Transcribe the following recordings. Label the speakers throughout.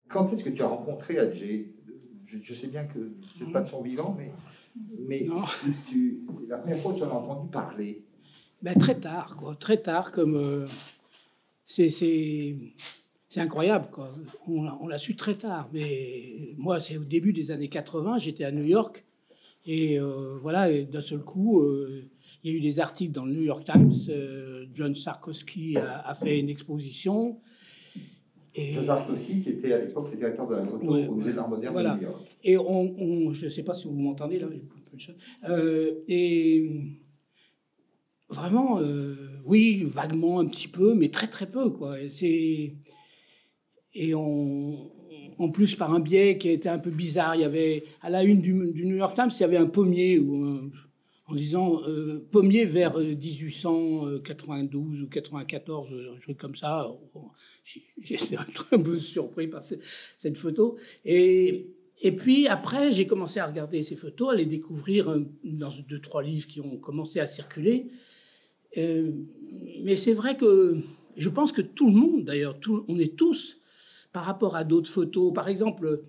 Speaker 1: Quand est-ce que tu as rencontré Adjé? Je sais bien que ce n'est pas de son vivant, mais la première fois que tu en as entendu parler.
Speaker 2: Ben, très tard, quoi. Très tard, comme c'est incroyable, quoi. On l'a su très tard. Mais moi, c'est au début des années 80, j'étais à New York. Et voilà, et d'un seul coup, il y a eu des articles dans le New York Times. John Sarkowski a fait une exposition.
Speaker 1: Et John Sarkowski, qui était à l'époque le directeur de la photo au Musée d'Art Moderne de New York.
Speaker 2: Et je ne sais pas si vous m'entendez là. Et vraiment, oui, vaguement un petit peu, mais très très peu, quoi. En plus, par un biais qui était un peu bizarre, il y avait à la une du New York Times, il y avait un pommier en disant pommier vers 1892 ou 94, un truc comme ça. J'étais un peu surpris par cette photo. Et puis après, j'ai commencé à regarder ces photos, à les découvrir dans 2-3 livres qui ont commencé à circuler. Mais c'est vrai que je pense que tout le monde, d'ailleurs, on est tous, par rapport à d'autres photos, par exemple,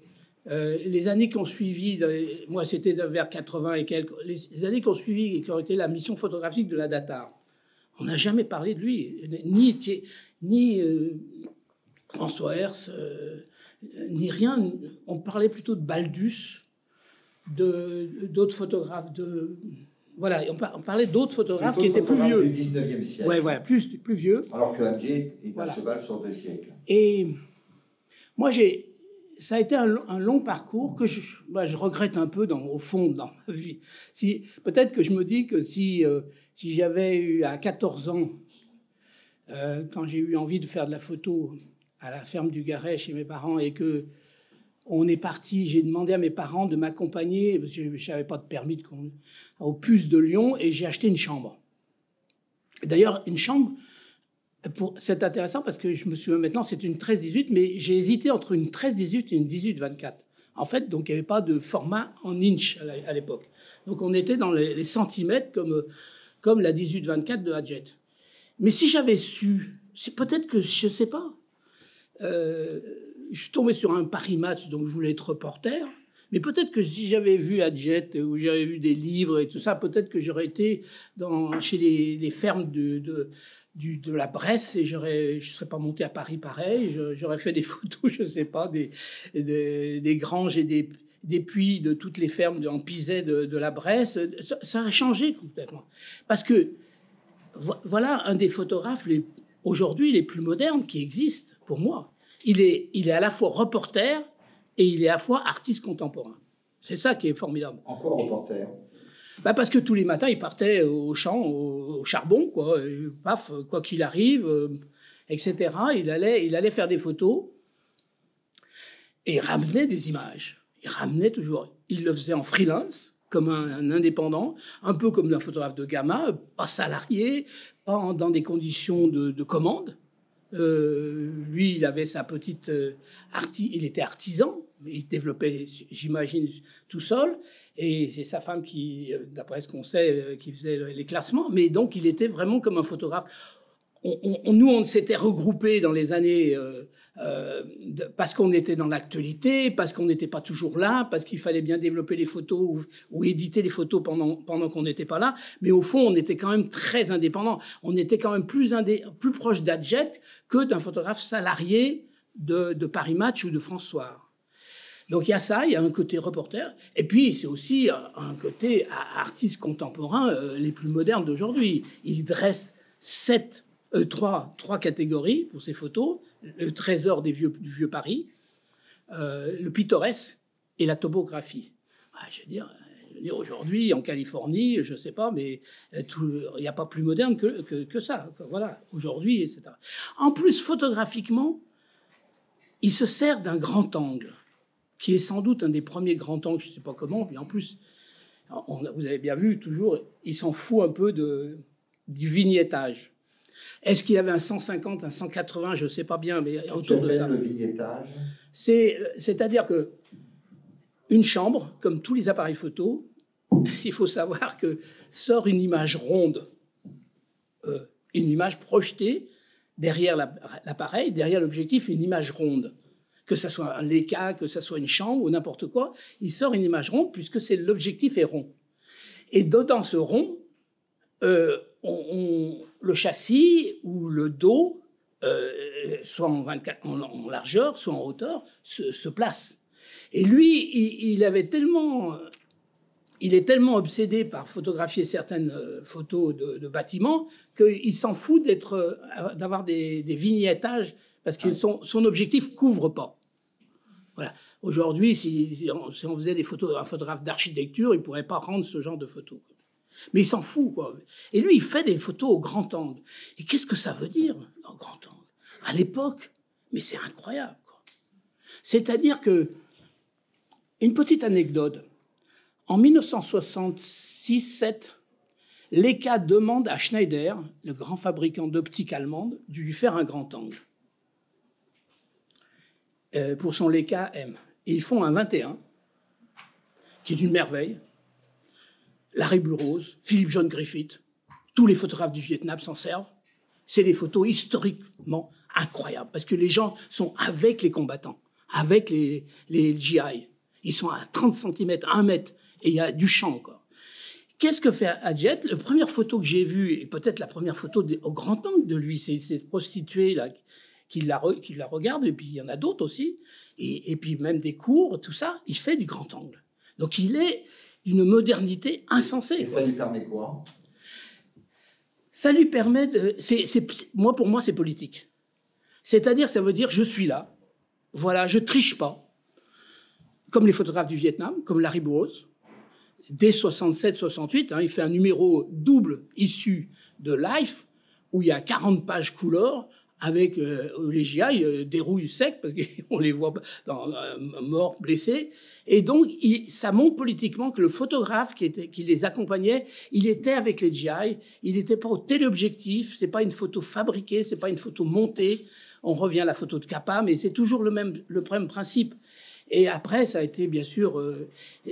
Speaker 2: les années qui ont suivi, moi c'était vers 80 et quelques, les années qui ont suivi et qui ont été la mission photographique de la Datar, on n'a jamais parlé de lui, ni François Hers, ni rien. On parlait plutôt de Baldus, d'autres photographes, voilà, on parlait d'autres photographes qui étaient plus vieux.
Speaker 1: Du 19e siècle.
Speaker 2: Ouais, voilà, plus vieux.
Speaker 1: Alors que Adjé est un cheval sur 2 siècles.
Speaker 2: Et moi, ça a été un long parcours que je regrette un peu au fond dans ma vie. Peut-être que je me dis que si j'avais eu à 14 ans, quand j'ai eu envie de faire de la photo à la ferme du Garret chez mes parents et que on est parti, j'ai demandé à mes parents de m'accompagner, parce que je n'avais pas de permis au Puce de Lyon, et j'ai acheté une chambre. D'ailleurs, une chambre, c'est intéressant parce que je me souviens maintenant, c'est une 13-18, mais j'ai hésité entre une 13-18 et une 18-24. En fait, donc il n'y avait pas de format en inch à l'époque. Donc on était dans les centimètres comme la 18-24 de Adjet. Mais si j'avais su, c'est peut-être que, je ne sais pas, je suis tombé sur un Paris Match, donc je voulais être reporter. Mais peut-être que si j'avais vu Adjet, ou j'avais vu des livres et tout ça, peut-être que j'aurais été chez les fermes de la Bresse et je ne serais pas monté à Paris pareil. J'aurais fait des photos, je ne sais pas, des granges et des puits de toutes les fermes en Pisay de la Bresse. Ça aurait changé complètement. Parce que voilà un des photographes aujourd'hui les plus modernes qui existent pour moi. Il est à la fois reporter et il est à la fois artiste contemporain. C'est ça qui est formidable.
Speaker 1: En quoi reporter?
Speaker 2: Parce que tous les matins, il partait au champ, au charbon, quoi. Et, paf, quoi qu'il arrive, etc. Il allait faire des photos et il ramenait des images. Il ramenait toujours. Il le faisait en freelance, comme un indépendant, un peu comme un photographe de gamin, pas salarié, pas dans des conditions de commande. Lui, il avait sa petite... il était artisan, mais il développait, j'imagine, tout seul. Et c'est sa femme qui, d'après ce qu'on sait, qui faisait les classements. Mais donc, il était vraiment comme un photographe. Nous, on s'était regroupés dans les années... parce qu'on était dans l'actualité, parce qu'on n'était pas toujours là, parce qu'il fallait bien développer les photos ou éditer les photos pendant qu'on n'était pas là. Mais au fond, on était quand même très indépendants. On était quand même plus proche d'Adjet que d'un photographe salarié de Paris Match ou de France Soir. Donc il y a ça, il y a un côté reporter, et puis c'est aussi un côté artiste contemporain les plus modernes d'aujourd'hui. Il dresse trois catégories pour ses photos: le trésor du vieux Paris, le pittoresque et la topographie. Je veux dire aujourd'hui, en Californie, je ne sais pas, mais il n'y a pas plus moderne que ça. Voilà, aujourd'hui, etc. En plus, photographiquement, il se sert d'un grand angle, qui est sans doute un des premiers grands angles, je ne sais pas comment, mais en plus, vous avez bien vu, toujours, il s'en fout un peu du vignettage. Est-ce qu'il avait un 150, un 180, je ne sais pas bien, mais autour de ça.
Speaker 1: Le vignettage,
Speaker 2: c'est-à-dire que une chambre, comme tous les appareils photo, il faut savoir que sort une image ronde, une image projetée derrière l'appareil, derrière l'objectif, une image ronde que ce soit un Leica, que ce soit une chambre ou n'importe quoi, il sort une image ronde puisque l'objectif est rond. Et dans ce rond, le châssis ou le dos, soit en largeur, soit en hauteur, se place. Et lui, il est tellement obsédé par photographier certaines photos de bâtiments qu'il s'en fout d'avoir des vignettages parce que son objectif couvre pas. Voilà. Aujourd'hui, si on faisait un photographe d'architecture, il ne pourrait pas rendre ce genre de photos. Mais il s'en fout, quoi. Et lui, il fait des photos au grand angle. Et qu'est-ce que ça veut dire, au grand angle? À l'époque, mais c'est incroyable, quoi. C'est-à-dire que, une petite anecdote, en 1966-7, Leica demande à Schneider, le grand fabricant d'optique allemande, de lui faire un grand angle pour son Leica M. Et ils font un 21, qui est une merveille. Larry Burroughs, Philip John Griffith, tous les photographes du Vietnam s'en servent. C'est des photos historiquement incroyables, parce que les gens sont avec les combattants, avec les GI. Ils sont à 30 cm, 1 mètre, et il y a du champ encore. Qu'est-ce que fait Adjet? La première photo que j'ai vue, et peut-être la première photo au grand angle de lui, c'est cette prostituée là, qui la regarde, et puis il y en a d'autres aussi, et puis même des cours, tout ça, il fait du grand angle. Donc il est d'une modernité insensée.
Speaker 1: Et ça lui permet quoi?
Speaker 2: Ça lui permet de... pour moi, c'est politique. C'est-à-dire, ça veut dire, je suis là, voilà, je triche pas, comme les photographes du Vietnam, comme Larry Burroughs. Dès 67-68, il fait un numéro double issu de Life, où il y a 40 pages couleur, avec les GI dérouillent secs, parce qu'on les voit morts, blessés. Et donc, ça montre politiquement que le photographe qui les accompagnait, il était avec les GI, il n'était pas au téléobjectif, c'est pas une photo fabriquée, c'est pas une photo montée. On revient à la photo de Capa, mais c'est toujours le même principe. Et après, ça a été, bien sûr...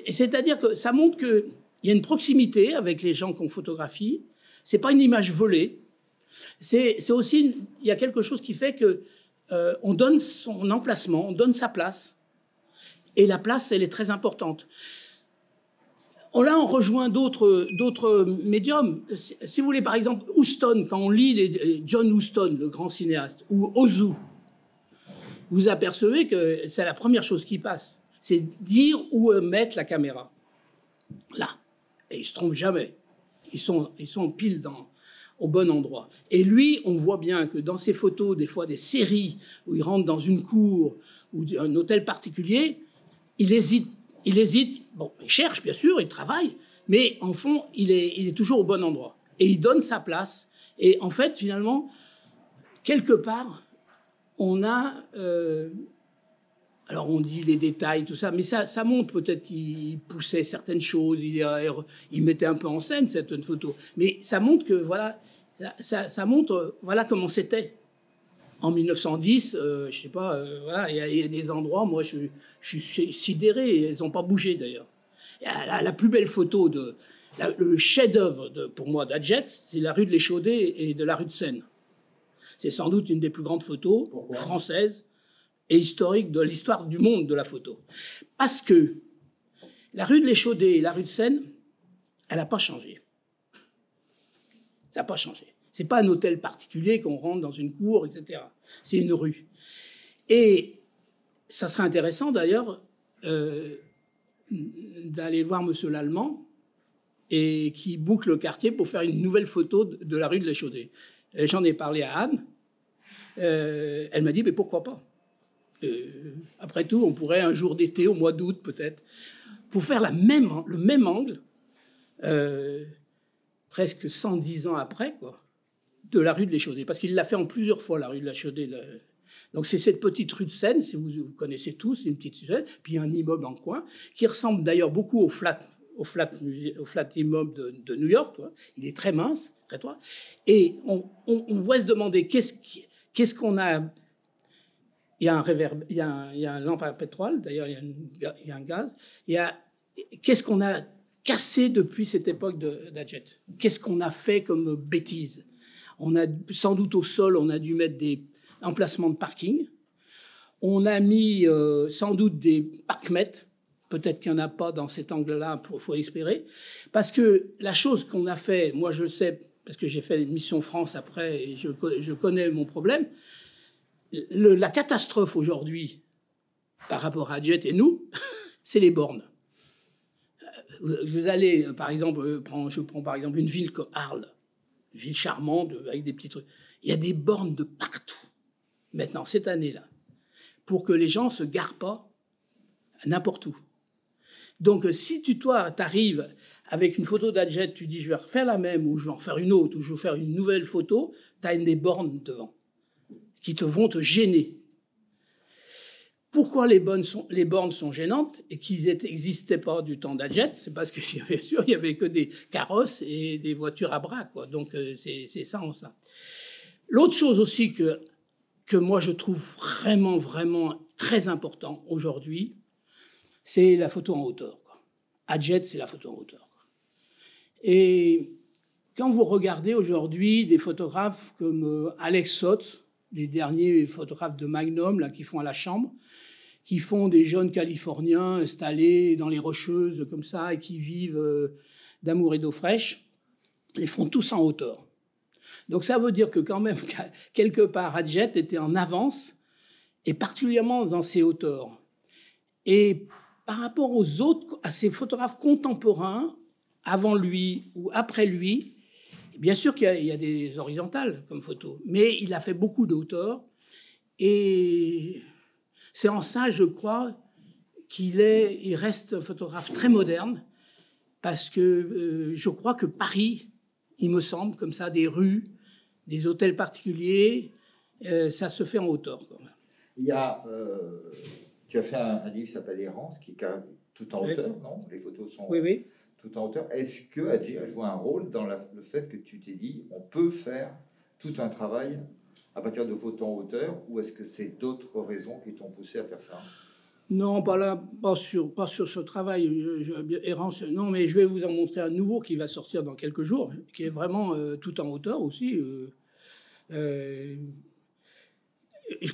Speaker 2: c'est-à-dire que ça montre qu'il y a une proximité avec les gens qu'on photographie. C'est pas une image volée. C'est aussi... Il y a quelque chose qui fait que on donne son emplacement, on donne sa place. Et la place, elle est très importante. Là, on rejoint d'autres médiums. Si vous voulez, par exemple, Huston, quand on lit John Huston, le grand cinéaste, ou Ozu, vous apercevez que c'est la première chose qui passe. C'est dire où mettre la caméra. Là. Et ils ne se trompent jamais. Ils sont pile au bon endroit. Et lui, on voit bien que dans ses photos, des fois des séries où il rentre dans une cour ou un hôtel particulier, il hésite. Bon, il cherche, bien sûr, il travaille, mais en fond, il est toujours au bon endroit. Et il donne sa place. Et en fait, finalement, quelque part, on a... alors, on dit les détails, tout ça, mais ça montre peut-être qu'il poussait certaines choses, il mettait un peu en scène certaines photos. Mais ça montre que, voilà, ça montre, voilà comment c'était. En 1910, je sais pas, voilà, il y a des endroits, moi, je suis sidéré, elles n'ont pas bougé, d'ailleurs. La plus belle photo, le chef-d'œuvre, pour moi, d'Adjet, c'est la rue de l'Échaudé et de la rue de Seine. C'est sans doute une des plus grandes photos françaises et historiques de l'histoire du monde de la photo. Parce que la rue de l'Échaudé et la rue de Seine, elle n'a pas changé. Ça n'a pas changé. Ce n'est pas un hôtel particulier qu'on rentre dans une cour, etc. C'est une rue. Et ça serait intéressant, d'ailleurs, d'aller voir Monsieur Lallemand et qui boucle le quartier pour faire une nouvelle photo de la rue de l'Échaudé. J'en ai parlé à Anne. Elle m'a dit, mais pourquoi pas? Après tout, on pourrait un jour d'été, au mois d'août peut-être, pour faire le même angle, presque 110 ans après, quoi, de la rue de l'Échaudé. Parce qu'il l'a fait en plusieurs fois, la rue de l'Échaudé. Donc c'est cette petite rue de Seine, si vous connaissez tous, c'est une petite rue, puis il y a un immeuble en coin, qui ressemble d'ailleurs beaucoup au flat immeuble de New York. Quoi. Il est très mince, très étroit. Et on pourrait se demander qu'est-ce qu'on a... Il y a un lampe à pétrole, d'ailleurs il y a un gaz. Qu'est-ce qu'on a cassé depuis cette époque d'Adjet? Qu'est-ce qu'on a fait comme bêtise? On a sans doute au sol, on a dû mettre des emplacements de parking. On a mis sans doute des parcs-mètres. Peut-être qu'il n'y en a pas dans cet angle-là, il faut espérer. Parce que la chose qu'on a fait, moi je le sais, parce que j'ai fait une mission France après, et je connais mon problème, la catastrophe aujourd'hui, par rapport à Jet et nous, c'est les bornes. Vous allez, par exemple, je prends par exemple une ville comme Arles, une ville charmante, avec des petits trucs. Il y a des bornes de partout, maintenant, cette année-là, pour que les gens ne se garent pas n'importe où. Donc, si toi, t'arrives avec une photo d'Adjet, tu dis je vais refaire la même, ou je vais en refaire une autre, ou je vais faire une nouvelle photo, tu as des bornes devant qui vont te gêner. Pourquoi les bornes sont gênantes et qu'ils n'existaient pas du temps d'Adjet? C'est parce qu'il n'y avait que des carrosses et des voitures à bras, quoi. Donc, c'est ça en ça. L'autre chose aussi que moi, je trouve vraiment, vraiment très important aujourd'hui, c'est la photo en hauteur. Adjet, c'est la photo en hauteur. Et quand vous regardez aujourd'hui des photographes comme Alex Sott, les derniers photographes de Magnum là, qui font à la chambre, qui font des jeunes Californiens installés dans les Rocheuses comme ça et qui vivent d'amour et d'eau fraîche, ils font tous en hauteur. Donc ça veut dire que quand même, quelque part, Adjet était en avance, et particulièrement dans ses hauteurs. Et par rapport aux autres, à ces photographes contemporains, avant lui ou après lui, bien sûr qu'il y a des horizontales comme photo, mais il a fait beaucoup de hauteur. Et c'est en ça, je crois, il reste un photographe très moderne, parce que je crois que Paris, il me semble, comme ça, des rues, des hôtels particuliers, ça se fait en hauteur. Quand même.
Speaker 1: Il y a, tu as fait un livre qui s'appelle Errance, qui est tout en hauteur, non? Les photos sont tout en hauteur. Est-ce que Adjet a joué un rôle dans le fait que tu t'es dit, on peut faire tout un travail à partir de photos en hauteur, ou est-ce que c'est d'autres raisons qui t'ont poussé à faire ça?
Speaker 2: Non, pas sur ce travail. Errance, non, mais je vais vous en montrer un nouveau qui va sortir dans quelques jours, qui est vraiment tout en hauteur aussi. Je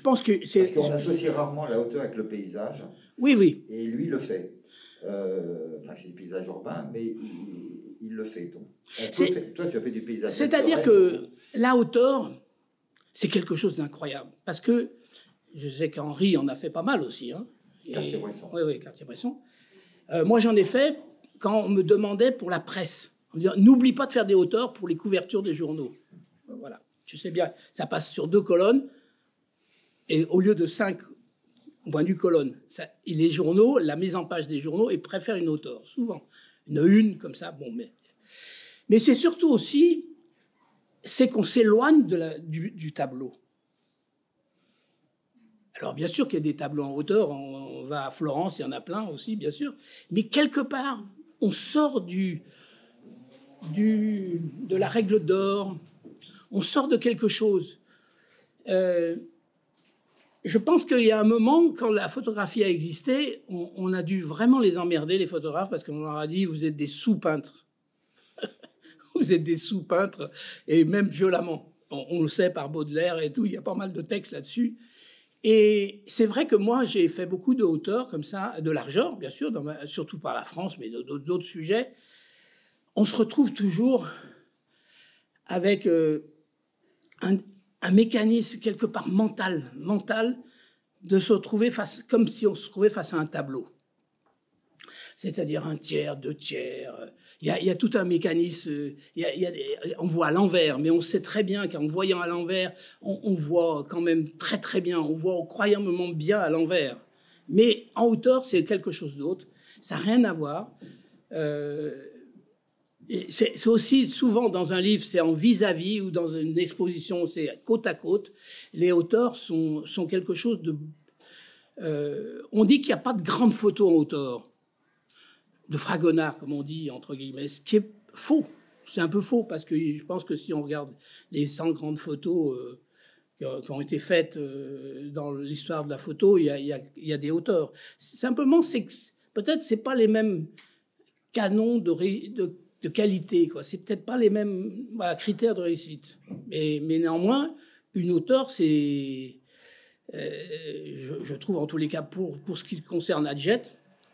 Speaker 2: pense que c'est...
Speaker 1: Parce qu'on associe rarement la hauteur avec le paysage.
Speaker 2: Oui.
Speaker 1: Et lui le fait. Enfin, c'est des paysages urbains, mais il le fait. Donc, toi, tu as fait des paysages.
Speaker 2: C'est-à-dire que la hauteur, c'est quelque chose d'incroyable. Parce que je sais qu'Henri en a fait pas mal aussi. Hein.
Speaker 1: Cartier-Bresson.
Speaker 2: Oui, Cartier-Bresson. Moi, j'en ai fait quand on me demandait pour la presse. On me disait, n'oublie pas de faire des hauteurs pour les couvertures des journaux. Voilà. Tu sais bien, ça passe sur 2 colonnes. Et au lieu de 5 point de vue colonnes, les journaux, la mise en page des journaux, ils préfèrent une hauteur, souvent. Une comme ça, bon, mais c'est surtout aussi, c'est qu'on s'éloigne du tableau. Alors, bien sûr qu'il y a des tableaux en hauteur, on va à Florence, il y en a plein aussi, bien sûr, mais quelque part, on sort de la règle d'or, on sort de quelque chose. Je pense qu'il y a un moment, quand la photographie a existé, on a dû vraiment les emmerder, les photographes, parce qu'on leur a dit, vous êtes des sous-peintres. Vous êtes des sous-peintres, et même violemment. On le sait par Baudelaire et tout, il y a pas mal de textes là-dessus. Et c'est vrai que moi, j'ai fait beaucoup de hauteur, comme ça, de largeur, bien sûr, surtout par la France, mais d'autres sujets. On se retrouve toujours avec un mécanisme quelque part mental, de se retrouver comme si on se trouvait face à un tableau. C'est-à-dire 1 tiers, 2 tiers. Il y a tout un mécanisme. On voit à l'envers, mais on sait très bien qu'en voyant à l'envers, on voit quand même très très bien. On voit incroyablement bien à l'envers. Mais en hauteur, c'est quelque chose d'autre. Ça n'a rien à voir. C'est aussi souvent dans un livre, c'est en vis-à-vis, ou dans une exposition, c'est côte à côte. Les hauteurs sont quelque chose de... on dit qu'il n'y a pas de grandes photos en hauteur, de Fragonard, comme on dit, entre guillemets, ce qui est faux. C'est un peu faux, parce que je pense que si on regarde les 100 grandes photos qui ont été faites dans l'histoire de la photo, il y a des hauteurs. Simplement, peut-être c'est pas les mêmes canons de qualité, quoi. C'est peut-être pas les mêmes critères de réussite. Mais néanmoins, une hauteur, c'est je trouve en tous les cas, pour ce qui concerne Adjet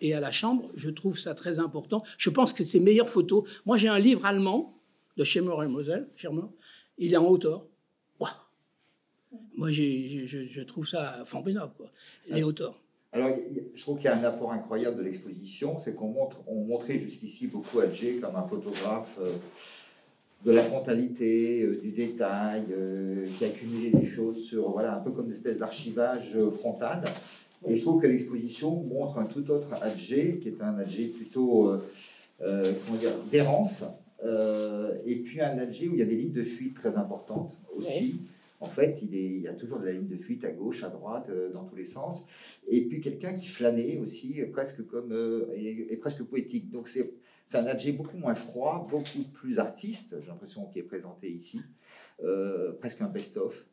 Speaker 2: et à la chambre, je trouve ça très important. Je pense que ses meilleures photos... Moi, j'ai un livre allemand de Schirmer et Mosel, il est en hauteur. Wow. Moi, je trouve ça formidable, quoi. Les hauteurs.
Speaker 1: Alors, je trouve qu'il y a un apport incroyable de l'exposition, c'est qu'on montrait jusqu'ici beaucoup Adjet comme un photographe de la frontalité, du détail, qui accumulait des choses sur, voilà, un peu comme une espèce d'archivage frontal. Et je trouve que l'exposition montre un tout autre Adjet, qui est un Adjet plutôt, comment dire, d'errance, et puis un Adjet où il y a des lignes de fuite très importantes aussi. Oui. En fait, il y a toujours de la ligne de fuite à gauche, à droite, dans tous les sens. Et puis quelqu'un qui flânait aussi, presque comme, et presque poétique. Donc c'est un Adjet beaucoup moins froid, beaucoup plus artiste, j'ai l'impression, qui est présenté ici. Presque un best-of.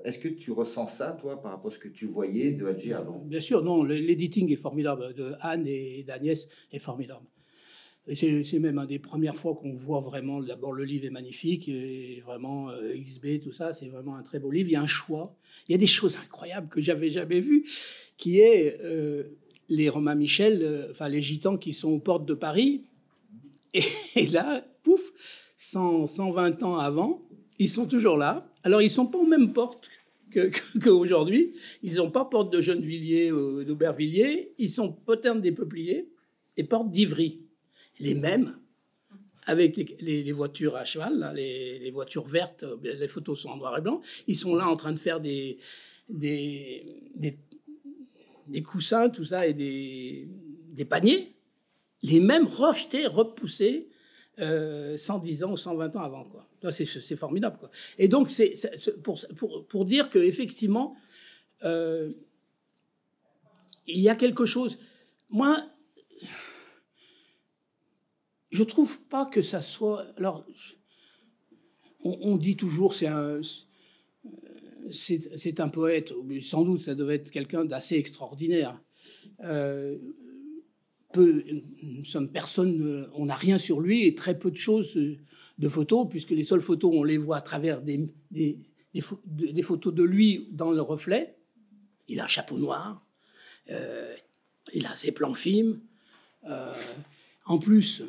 Speaker 1: Est-ce que tu ressens ça, toi, par rapport à ce que tu voyais de Adjet avant?
Speaker 2: Bien sûr, non, l'editing est formidable, de Anne et d'Agnès est formidable. C'est même une des premières fois qu'on voit vraiment, d'abord le livre est magnifique, et vraiment XB, tout ça, c'est vraiment un très beau livre. Il y a un choix, il y a des choses incroyables que j'avais jamais vues, qui est les Romain Michel, enfin les gitans qui sont aux portes de Paris, et là, pouf, 120 ans avant, ils sont toujours là. Alors ils ne sont pas aux mêmes portes qu'aujourd'hui, ils n'ont pas porte de Gennevilliers, d'Aubervilliers, ils sont Poterne des Peupliers et porte d'Ivry. Les mêmes, avec les voitures à cheval, là, les voitures vertes, les photos sont en noir et blanc, ils sont là en train de faire des coussins, tout ça, et des paniers, les mêmes rejetés, repoussés, 110 ans ou 120 ans avant, quoi. C'est formidable, quoi. Et donc, c'est pour dire qu'effectivement, il y a quelque chose... Moi... Je trouve pas que ça soit... Alors, on dit toujours c'est un poète, sans doute ça devait être quelqu'un d'assez extraordinaire. Personne, on n'a rien sur lui et très peu de choses de photos, puisque les seules photos, on les voit à travers des photos de lui dans le reflet. Il a un chapeau noir, il a ses plans films. En plus...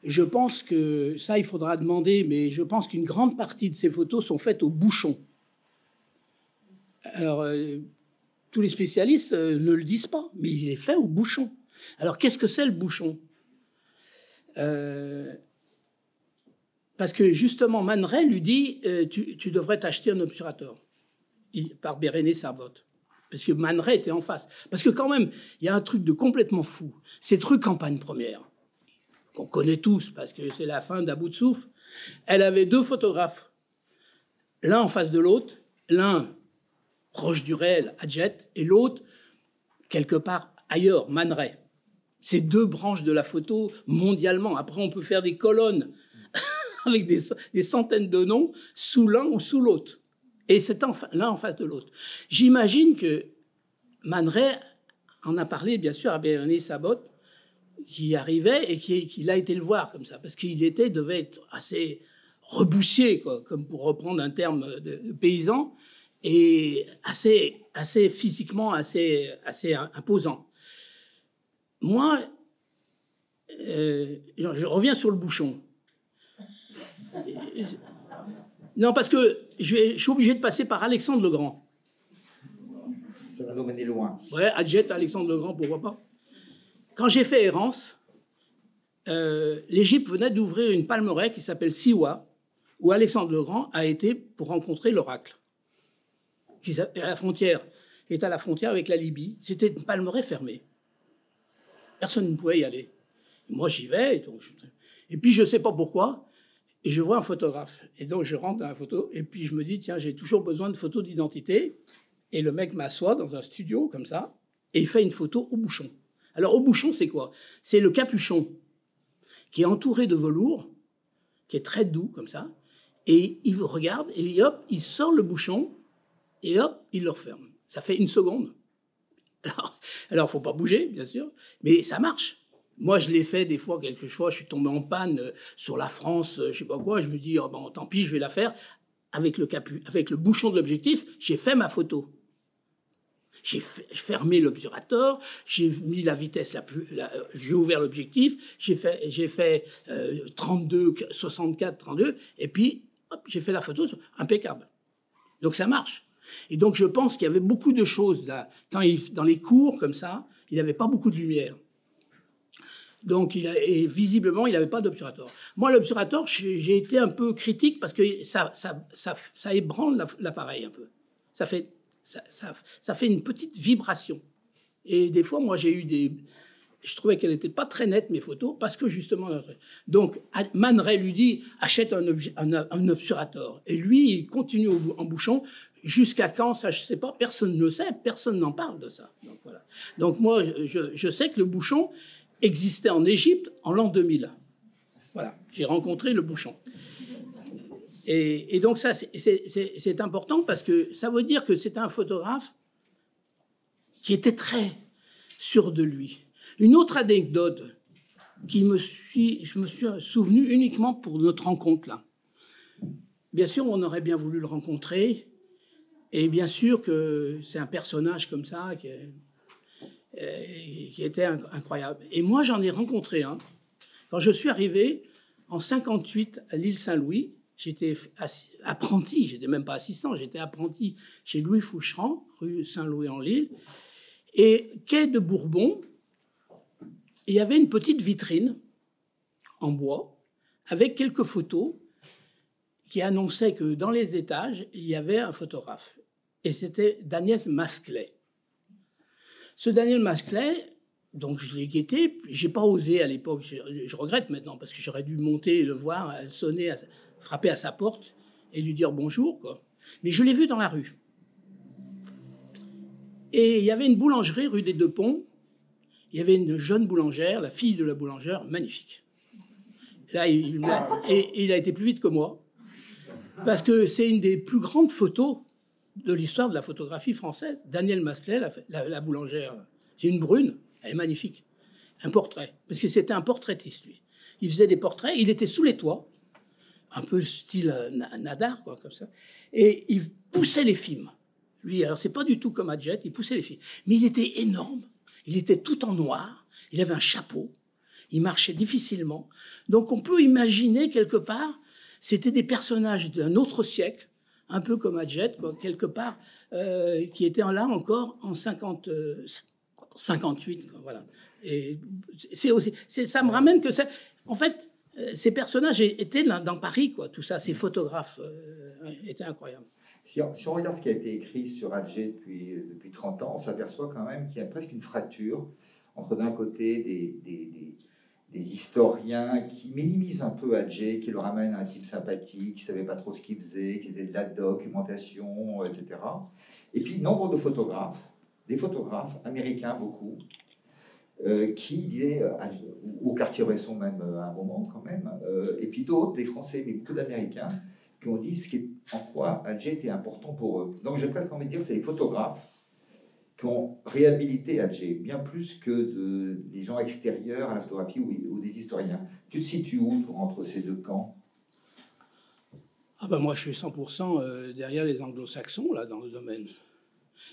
Speaker 2: Je pense que, ça il faudra demander, mais je pense qu'une grande partie de ces photos sont faites au bouchon. Alors, tous les spécialistes ne le disent pas, mais il est fait au bouchon. Alors, qu'est-ce que c'est le bouchon? Parce que justement, Man Ray lui dit tu devrais t'acheter un obturateur, par Bérénice Sarbotte. Parce que Man Ray était en face. Parce que quand même, il y a un truc de complètement fou. Ces trucs campagne première, qu'on connaît tous, parce que c'est la fin d'À bout de souffle, elle avait deux photographes, l'un en face de l'autre, l'un proche du réel, Adjet, et l'autre quelque part ailleurs, Man Ray. C'est deux branches de la photo mondialement. Après, on peut faire des colonnes avec des centaines de noms sous l'un ou sous l'autre. Et c'est l'un en face de l'autre. J'imagine que Man Ray en a parlé, bien sûr, à Bérénice Sarbotte, qui arrivait et qui a été le voir comme ça, parce qu'il devait être assez reboussier, quoi, comme pour reprendre un terme de paysan, et assez physiquement assez imposant. Moi, je reviens sur le bouchon. Non, parce que je suis obligé de passer par Alexandre le Grand.
Speaker 1: Ça va nous mener loin.
Speaker 2: Ouais, Adjet, Alexandre le Grand, pourquoi pas. Quand j'ai fait Errance, l'Égypte venait d'ouvrir une palmeraie qui s'appelle Siwa, où Alexandre le Grand a été pour rencontrer l'oracle, qui est à la frontière avec la Libye. C'était une palmeraie fermée. Personne ne pouvait y aller. Moi, j'y vais. Et puis, je ne sais pas pourquoi, et je vois un photographe. Et donc, je rentre dans la photo, et puis je me dis, tiens, j'ai toujours besoin de photos d'identité. Et le mec m'assoit dans un studio, comme ça, et il fait une photo au bouchon. Alors, au bouchon, c'est quoi? C'est le capuchon qui est entouré de velours, qui est très doux, comme ça, et il regarde, et hop, il sort le bouchon, et hop, il le referme. Ça fait 1 seconde. Alors, faut pas bouger, bien sûr, mais ça marche. Moi, je l'ai fait des fois, quelquefois, je suis tombé en panne sur la France, je sais pas quoi, je me dis, oh, bon, tant pis, je vais la faire. Avec le bouchon de l'objectif, j'ai fait ma photo. J'ai fermé l'obturateur, j'ai mis la vitesse j'ai ouvert l'objectif, j'ai fait 32, 64, 32, et puis hop, j'ai fait la photo impeccable. Donc ça marche. Et donc je pense qu'il y avait beaucoup de choses là. Dans les cours comme ça, il n'avait pas beaucoup de lumière. Donc, et visiblement, il n'avait pas d'obturateur. Moi, l'obturateur, j'ai été un peu critique parce que ça ébranle l'appareil un peu. Ça fait une petite vibration. Et des fois, moi, je trouvais qu'elle n'était pas très nette, mes photos, parce que justement... Donc, Man Ray lui dit, achète un obturateur. Et lui, il continue en bouchon. Jusqu'à quand, ça, je ne sais pas. Personne ne le sait. Personne n'en parle de ça. Donc, voilà. Donc moi, je sais que le bouchon existait en Égypte en l'an 2000. Voilà, j'ai rencontré le bouchon. Et donc ça, c'est important parce que ça veut dire que c'est un photographe qui était très sûr de lui. Une autre anecdote je me suis souvenu uniquement pour notre rencontre là. Bien sûr, on aurait bien voulu le rencontrer, et bien sûr que c'est un personnage comme ça qui était incroyable. Et moi, j'en ai rencontré un. Quand je suis arrivé en 58 à l'île Saint-Louis, j'étais apprenti, j'étais même pas assistant, j'étais apprenti chez Louis Foucheran, rue Saint-Louis-en-l'Île, et quai de Bourbon, il y avait une petite vitrine en bois avec quelques photos qui annonçaient que dans les étages, il y avait un photographe. Et c'était Daniel Masclet. Ce Daniel Masclet, donc je l'ai guetté, j'ai pas osé à l'époque, je regrette maintenant, parce que j'aurais dû monter, le voir, sonner, frapper à sa porte et lui dire bonjour, quoi. Mais je l'ai vu dans la rue. Et il y avait une boulangerie rue des Deux Ponts, il y avait une jeune boulangère, la fille de la boulangère, magnifique. Là, il a été plus vite que moi, parce que c'est une des plus grandes photos de l'histoire de la photographie française. Daniel Masclet, la boulangère, c'est une brune, elle est magnifique. Un portrait, parce que c'était un portraitiste, lui. Il faisait des portraits, il était sous les toits, un peu style Nadar, quoi, comme ça, et il poussait les films. Lui, alors c'est pas du tout comme Adjet, il poussait les films. Mais il était énorme, il était tout en noir, il avait un chapeau, il marchait difficilement. Donc on peut imaginer quelque part, c'était des personnages d'un autre siècle, un peu comme Adjet, quoi, quelque part, qui était là encore en 58, quoi, voilà. Et ça me ramène que ça... En fait, ces personnages étaient dans Paris, quoi, tout ça, ces photographes étaient incroyables.
Speaker 1: Si on regarde ce qui a été écrit sur Adjet depuis 30 ans, on s'aperçoit quand même qu'il y a presque une fracture entre d'un côté des historiens qui minimisent un peu Adjet, qui le ramènent à un type sympathique, qui ne savait pas trop ce qu'il faisait, qui faisait de la documentation, etc. Et puis nombre de photographes, des photographes américains beaucoup, qui disaient, au Cartier-Bresson même à un moment quand même, et puis d'autres, des Français, mais beaucoup d'Américains, qui ont dit en quoi Adjet était important pour eux. Donc j'ai presque envie de dire c'est les photographes qui ont réhabilité Adjet, bien plus que des gens extérieurs à la photographie ou des historiens. Tu te situes où, toi, entre ces deux camps?
Speaker 2: Ah ben moi, je suis 100% derrière les anglo-saxons, là, dans le domaine.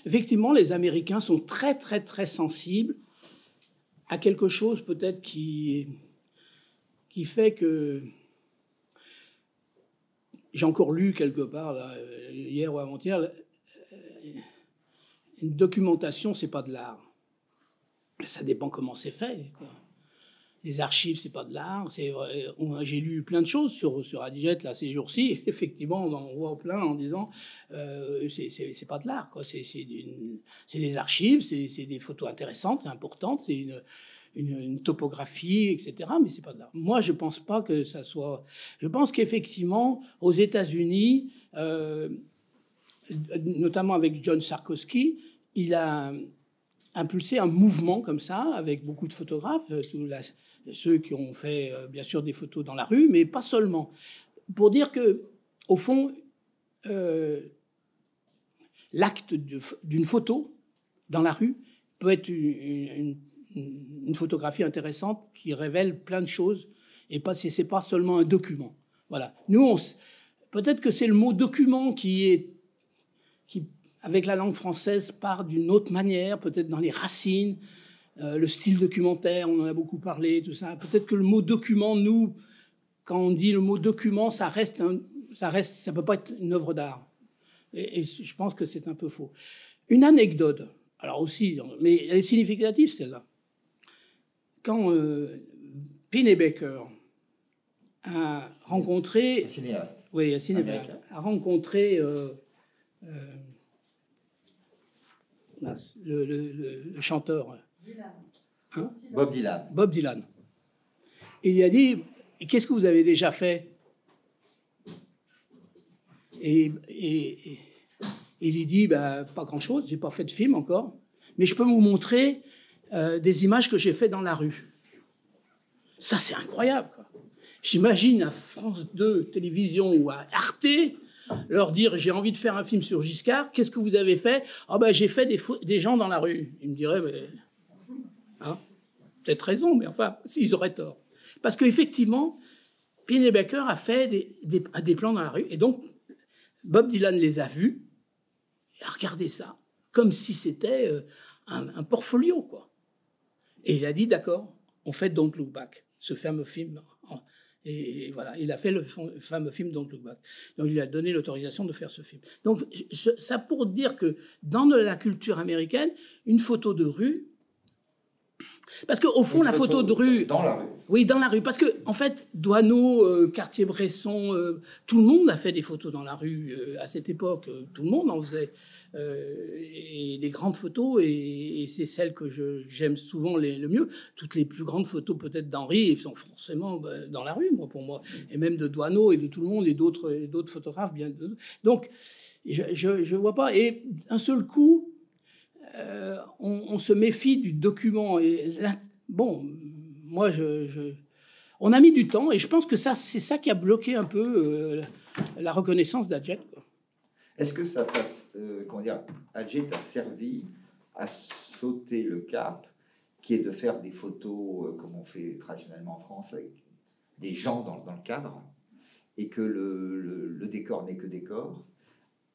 Speaker 2: Effectivement, les Américains sont très, très, très sensibles à quelque chose, peut-être, qui fait que... J'ai encore lu quelque part, là, hier ou avant-hier, une documentation, c'est pas de l'art. Ça dépend comment c'est fait, quoi. Les archives, c'est pas de l'art. J'ai lu plein de choses sur Adjet là ces jours-ci. Effectivement, on en voit plein en disant c'est pas de l'art, quoi. C'est des archives, c'est des photos intéressantes, c'est important, c'est une topographie, etc. Mais c'est pas de l'art. Moi, je pense pas que ça soit. Je pense qu'effectivement, aux États-Unis, notamment avec John Sarkowski, il a impulsé un mouvement comme ça, avec beaucoup de photographes, ceux qui ont fait bien sûr des photos dans la rue, mais pas seulement. Pour dire que, au fond, l'acte d'une photo dans la rue peut être une photographie intéressante qui révèle plein de choses, et c'est pas seulement un document. Voilà. Nous, peut-être que c'est le mot document qui avec la langue française, part d'une autre manière, peut-être dans les racines, le style documentaire, on en a beaucoup parlé, tout ça. Peut-être que le mot document, nous, quand on dit le mot document, ça peut pas être une œuvre d'art. Et je pense que c'est un peu faux. Une anecdote, alors aussi, mais elle est significative celle-là. Quand Pennebaker a rencontré,
Speaker 1: un cinéaste,
Speaker 2: oui, un cinéaste, a rencontré le chanteur,
Speaker 1: hein? Bob Dylan.
Speaker 2: Bob Dylan. Il lui a dit, qu'est-ce que vous avez déjà fait? Et il lui dit, bah, pas grand-chose, j'ai pas fait de film encore, mais je peux vous montrer des images que j'ai fait dans la rue. Ça, c'est incroyable, quoi. J'imagine à France 2 télévision ou à Arte leur dire, j'ai envie de faire un film sur Giscard, qu'est-ce que vous avez fait? Ah ben, j'ai fait des gens dans la rue. Ils me diraient, mais hein, peut-être raison, mais enfin, ils auraient tort. Parce qu'effectivement, Pennebaker a fait des plans dans la rue, et donc Bob Dylan les a vus, et a regardé ça, comme si c'était un portfolio, quoi. Et il a dit, d'accord, on fait Don't Look Back, ce fameux film. Et voilà, il a fait le fameux film Don't Look Back. Donc il lui a donné l'autorisation de faire ce film. Donc ça pour dire que dans la culture américaine, une photo de rue, parce qu'au fond, la photo de rue...
Speaker 1: Dans la rue.
Speaker 2: Oui, dans la rue. Parce que, en fait, Doisneau, Cartier-Bresson, tout le monde a fait des photos dans la rue à cette époque. Tout le monde en faisait. Et des grandes photos, et c'est celles que j'aime souvent le mieux. Toutes les plus grandes photos, peut-être, d'Henri, sont forcément dans la rue, pour moi. Et même de Doisneau et de tout le monde, et d'autres photographes. Bien. Donc, je vois pas. Et un seul coup... on se méfie du document. Et bon, moi, on a mis du temps, et je pense que c'est ça qui a bloqué un peu la reconnaissance d'Adjet.
Speaker 1: Est-ce que ça Adjet t'a servi à sauter le cap, qui est de faire des photos comme on fait traditionnellement en France, avec des gens dans le cadre, et que le décor n'est que décor,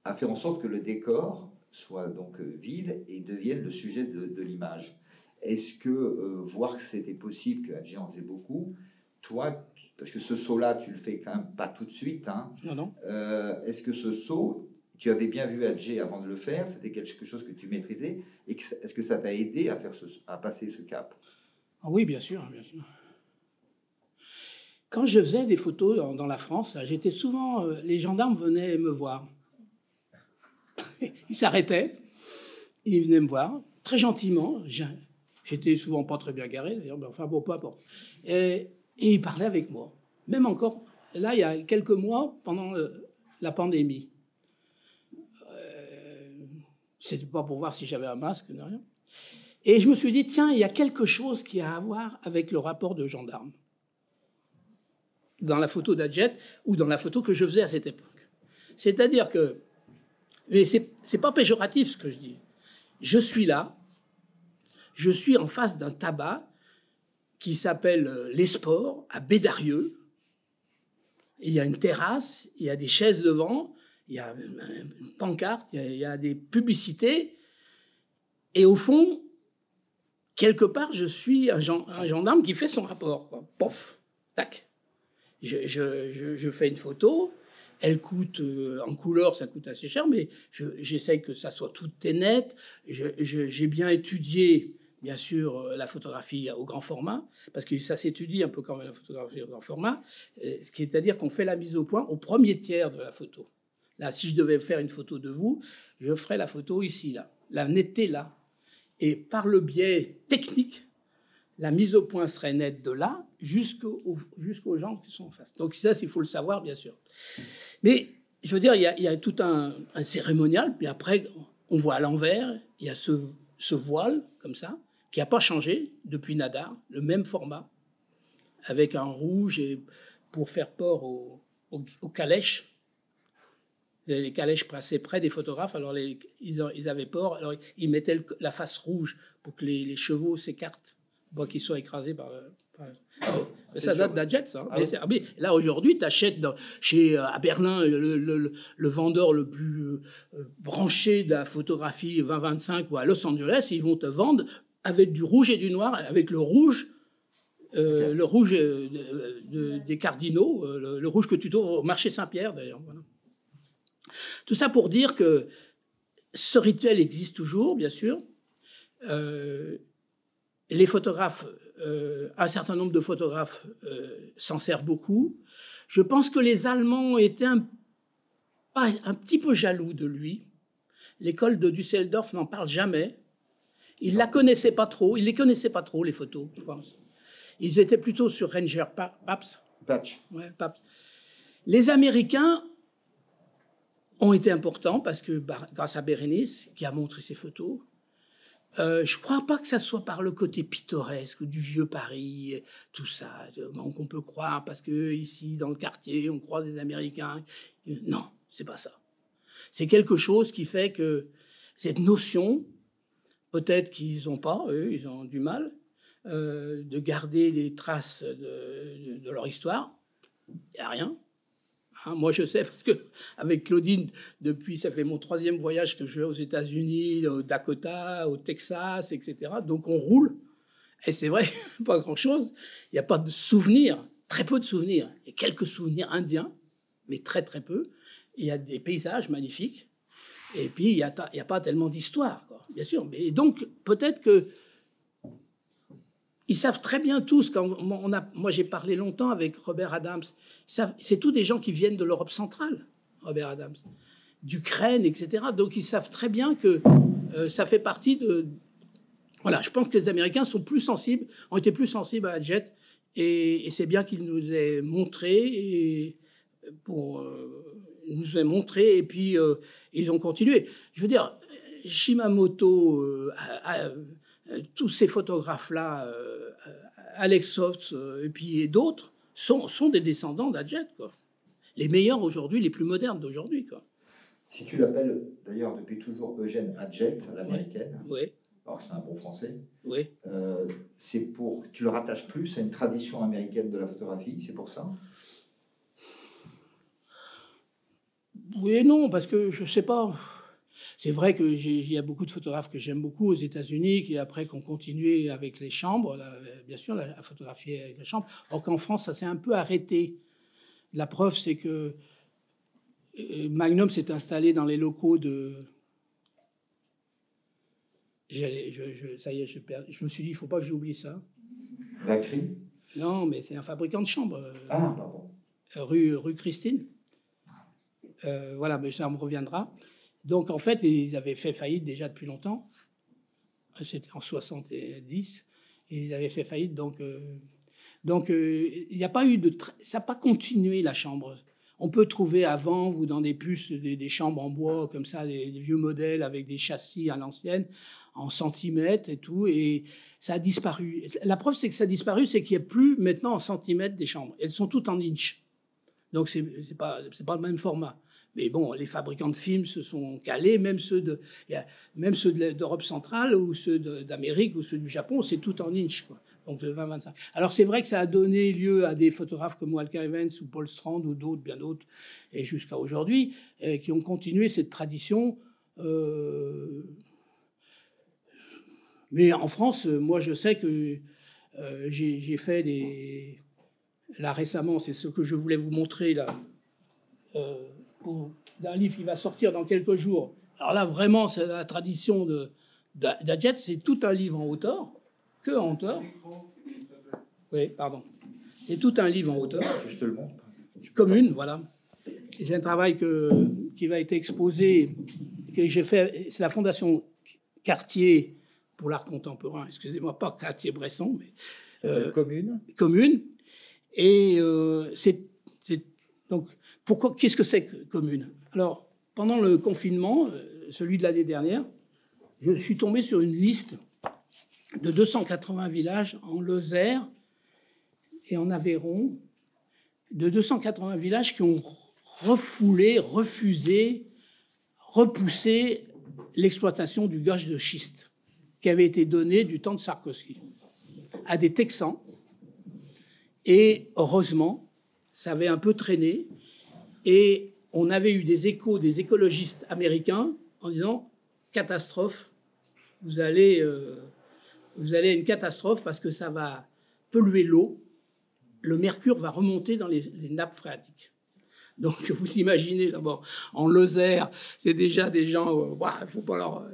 Speaker 1: a fait en sorte que le décor soit donc vide et devienne le sujet de l'image. Est-ce que voir que c'était possible, que Adjet en faisait beaucoup, toi, parce que ce saut-là, tu le fais quand même pas tout de suite, hein,
Speaker 2: non.
Speaker 1: Est-ce que ce saut, tu avais bien vu Adjet avant de le faire, c'était quelque chose que tu maîtrisais, et est-ce que ça t'a aidé à passer ce cap?
Speaker 2: Oui, bien sûr, bien sûr. Quand je faisais des photos dans la France, j'étais souvent... les gendarmes venaient me voir. Ils s'arrêtaient, ils venaient me voir, très gentiment. J'étais souvent pas très bien garé, d'ailleurs, mais enfin bon, peu importe. Et ils parlaient avec moi. Même encore, là, il y a quelques mois, pendant la pandémie. C'était pas pour voir si j'avais un masque, ni rien. Et je me suis dit, tiens, il y a quelque chose qui a à voir avec le rapport de gendarme. Dans la photo d'Adjet, ou dans la photo que je faisais à cette époque. C'est-à-dire que, mais c'est pas péjoratif ce que je dis. Je suis là, je suis en face d'un tabac qui s'appelle Les Sports, à Bédarieux. Il y a une terrasse, il y a des chaises devant, il y a une pancarte, il y a des publicités. Et au fond, quelque part, je suis un gendarme qui fait son rapport, quoi. Pof, tac. Je fais une photo. Elle coûte, en couleur, ça coûte assez cher, mais j'essaye que ça soit tout et net. J'ai bien étudié, bien sûr, la photographie au grand format, parce que ça s'étudie un peu comme la photographie au grand format, c'est-à-dire qu'on fait la mise au point au premier tiers de la photo. Là, si je devais faire une photo de vous, je ferais la photo ici, là, la netteté là. Et par le biais technique, la mise au point serait nette de là jusqu'aux gens qui sont en face. Donc ça, il faut le savoir, bien sûr. Mais je veux dire, il y a tout un cérémonial, puis après, on voit à l'envers, il y a ce voile, comme ça, qui n'a pas changé depuis Nadar, le même format, avec un rouge et pour faire port aux calèches. Les calèches passaient près des photographes, alors ils avaient peur, alors ils mettaient la face rouge pour que les chevaux s'écartent qu'ils soient écrasés par ça date d'Adjet, ça. Mais là, aujourd'hui, tu achètes à Berlin le vendeur le plus branché de la photographie 2025 ou à Los Angeles, ils vont te vendre avec du rouge et du noir, avec le rouge des cardinaux, le rouge que tu trouves au marché Saint-Pierre, d'ailleurs. Voilà. Tout ça pour dire que ce rituel existe toujours, bien sûr. Les photographes, un certain nombre de photographes s'en servent beaucoup. Je pense que les Allemands étaient un petit peu jaloux de lui. L'école de Düsseldorf n'en parle jamais. Ils ne la connaissaient pas trop. Ils ne les connaissaient pas trop, les photos, je pense. Ils étaient plutôt sur Ranger Pabst. Ouais, Pabst. Les Américains ont été importants parce que, grâce à Bérénice, qui a montré ces photos, je ne crois pas que ça soit par le côté pittoresque du vieux Paris, tout ça, qu'on peut croire, parce que ici, dans le quartier, on croise des Américains. Non, c'est pas ça. C'est quelque chose qui fait que cette notion, peut-être qu'ils n'ont pas, eux, ils ont du mal, de garder des traces de leur histoire. Il n'y a rien. Hein, moi, je sais, parce qu'avec Claudine, ça fait mon 3e voyage que je vais aux États-Unis, au Dakota, au Texas, etc. Donc, on roule. Et c'est vrai, pas grand-chose. Il n'y a pas de souvenirs, très peu de souvenirs. Il y a quelques souvenirs indiens, mais très, très peu. Il y a des paysages magnifiques. Et puis, il n'y a pas tellement d'histoire, quoi, bien sûr. Mais donc, peut-être que ils savent très bien tous, moi j'ai parlé longtemps avec Robert Adams, c'est tous des gens qui viennent de l'Europe centrale, Robert Adams, d'Ukraine, etc. Donc ils savent très bien que ça fait partie de... Voilà, je pense que les Américains ont été plus sensibles à Adjet, et c'est bien qu'ils nous aient montré, et puis ils ont continué. Je veux dire, Shimamoto... tous ces photographes-là, Alex Soft et puis d'autres, sont des descendants d'Adjet, quoi. Les meilleurs aujourd'hui, les plus modernes d'aujourd'hui, quoi.
Speaker 1: Si tu l'appelles, d'ailleurs, depuis toujours Eugène Adjet, à l'américaine,
Speaker 2: oui.
Speaker 1: Alors que c'est un bon français,
Speaker 2: oui.
Speaker 1: Tu le rattaches plus à une tradition américaine de la photographie, c'est pour ça?
Speaker 2: Oui et non, parce que je ne sais pas... C'est vrai qu'il y a beaucoup de photographes que j'aime beaucoup aux États-Unis qui, après, ont continué avec les chambres, bien sûr, à photographier avec les chambres. Or qu'en France, ça s'est un peu arrêté. La preuve, c'est que Magnum s'est installé dans les locaux de... Ça y est, je me suis dit, il ne faut pas que j'oublie ça.
Speaker 1: Bacri?
Speaker 2: Non, mais c'est un fabricant de chambres.
Speaker 1: Ah, pardon.
Speaker 2: Rue Christine. Voilà, mais ça me reviendra. Donc, en fait, ils avaient fait faillite déjà depuis longtemps. C'était en 70. Et ils avaient fait faillite. Donc, il n'y a pas eu de... Ça n'a pas continué, la chambre. On peut trouver avant, ou dans des puces, des chambres en bois, comme ça, des vieux modèles avec des châssis à l'ancienne, en centimètres et tout. Et ça a disparu. La preuve, c'est que ça a disparu, c'est qu'il n'y a plus maintenant en centimètres des chambres. Elles sont toutes en inch. Donc, c'est pas le même format. Mais bon, les fabricants de films se sont calés, même ceux d'Europe centrale ou ceux d'Amérique ou ceux du Japon, c'est tout en inch, quoi. Donc le 20-25. Alors c'est vrai que ça a donné lieu à des photographes comme Walker Evans ou Paul Strand ou d'autres, bien d'autres, et jusqu'à aujourd'hui, qui ont continué cette tradition. Mais en France, moi je sais que j'ai fait là récemment, c'est ce que je voulais vous montrer là. D'un livre qui va sortir dans quelques jours. Alors là, vraiment, c'est la tradition d'Adjet, c'est tout un livre en hauteur, que en hauteur. Oui, pardon. C'est tout un livre en hauteur.
Speaker 1: Je te le montre.
Speaker 2: Commune, voilà. C'est un travail qui va être exposé, que j'ai fait, c'est la Fondation Cartier pour l'art contemporain, excusez-moi, pas Cartier-Bresson, mais... Commune. Et donc, qu'est-ce que c'est que Commune? Alors, pendant le confinement, celui de l'année dernière, je suis tombé sur une liste de 280 villages en Lozère et en Aveyron, de 280 villages qui ont refusé, repoussé l'exploitation du gaz de schiste qui avait été donné du temps de Sarkozy. à des Texans. Et heureusement, ça avait un peu traîné. Et on avait eu des échos des écologistes américains en disant « catastrophe, vous allez à une catastrophe parce que ça va polluer l'eau. Le mercure va remonter dans les nappes phréatiques. » Donc, vous imaginez, d'abord, en Lozère, c'est déjà des gens, il faut pas leur...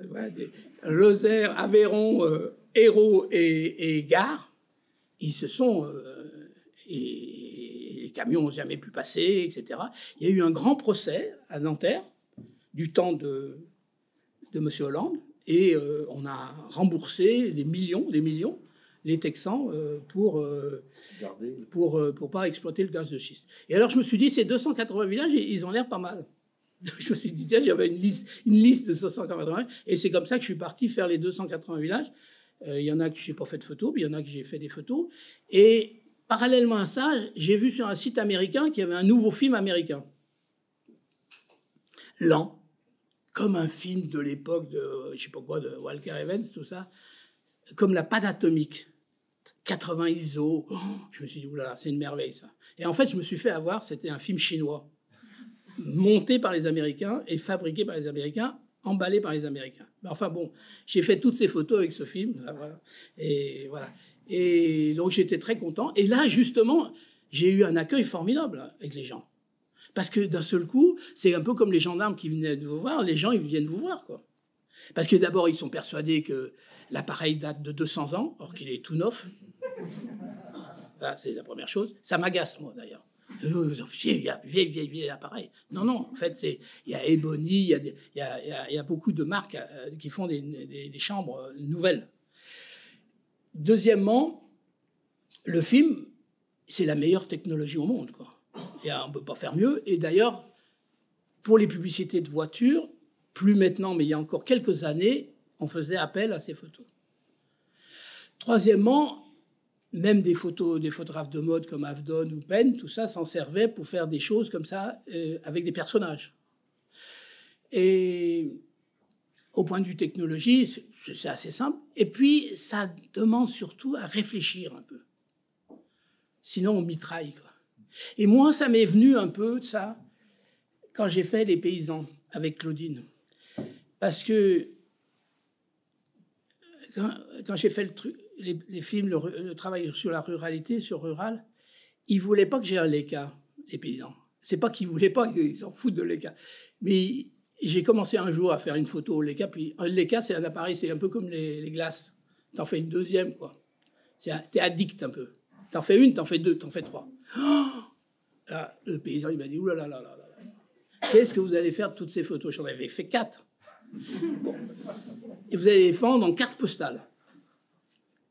Speaker 2: Lozère, Aveyron, Hérault et Gare, ils se sont... et les camions n'ont jamais pu passer, etc. Il y a eu un grand procès à Nanterre, du temps de M. Hollande, et on a remboursé des millions, les Texans pour pas exploiter le gaz de schiste. Et alors je me suis dit, ces 280 villages, ils ont l'air pas mal. Je me suis dit, tiens, j'avais une liste de 280, et c'est comme ça que je suis parti faire les 280 villages. Il y en a que j'ai pas fait de photos, puis il y en a que j'ai fait des photos. Et parallèlement à ça, j'ai vu sur un site américain qu'il y avait un nouveau film américain. Lent, comme un film de l'époque de, je sais pas quoi, de Walker Evans, tout ça, comme La Panne atomique. 80 ISO, je me suis dit, oulala, c'est une merveille ça. Et en fait, je me suis fait avoir, c'était un film chinois, monté par les Américains et fabriqué par les Américains, emballé par les Américains. Mais enfin bon, j'ai fait toutes ces photos avec ce film, là, voilà. Et voilà. Et donc j'étais très content. Et là, justement, j'ai eu un accueil formidable avec les gens. Parce que d'un seul coup, c'est un peu comme les gendarmes qui venaient vous voir, les gens, ils viennent vous voir, quoi. Parce que d'abord, ils sont persuadés que l'appareil date de 200 ans, or qu'il est tout neuf. Là, c'est la première chose. Ça m'agace, moi, d'ailleurs. Vieil appareil. Non, en fait, il y a Ebony, il y a beaucoup de marques qui font des chambres nouvelles. Deuxièmement, le film, c'est la meilleure technologie au monde, quoi. Et on ne peut pas faire mieux. Et d'ailleurs, pour les publicités de voitures, plus maintenant, mais il y a encore quelques années, on faisait appel à ces photos. Troisièmement, même des photographes de mode comme Avedon ou Penn, tout ça s'en servait pour faire des choses comme ça avec des personnages. Et au point de vue technologie, c'est assez simple. Et puis, ça demande surtout à réfléchir un peu. Sinon, on mitraille, quoi. Et moi, ça m'est venu un peu de ça quand j'ai fait Les Paysans avec Claudine. Parce que quand j'ai fait les films, le travail sur la ruralité, sur Rural, ils ne voulaient pas que j'ai un Leica, les paysans. C'est pas qu'ils ne voulaient pas, ils s'en foutent de Leica. Mais j'ai commencé un jour à faire une photo au Leica, puis un Leica, c'est un appareil, c'est un peu comme les glaces. T'en fais une deuxième, quoi. T'es addict un peu. T'en fais une, t'en fais deux, t'en fais trois. Oh, là, le paysan, il m'a dit, oulala, qu'est-ce que vous allez faire de toutes ces photos? J'en avais fait 4. Bon. Et vous allez les vendre en carte postale.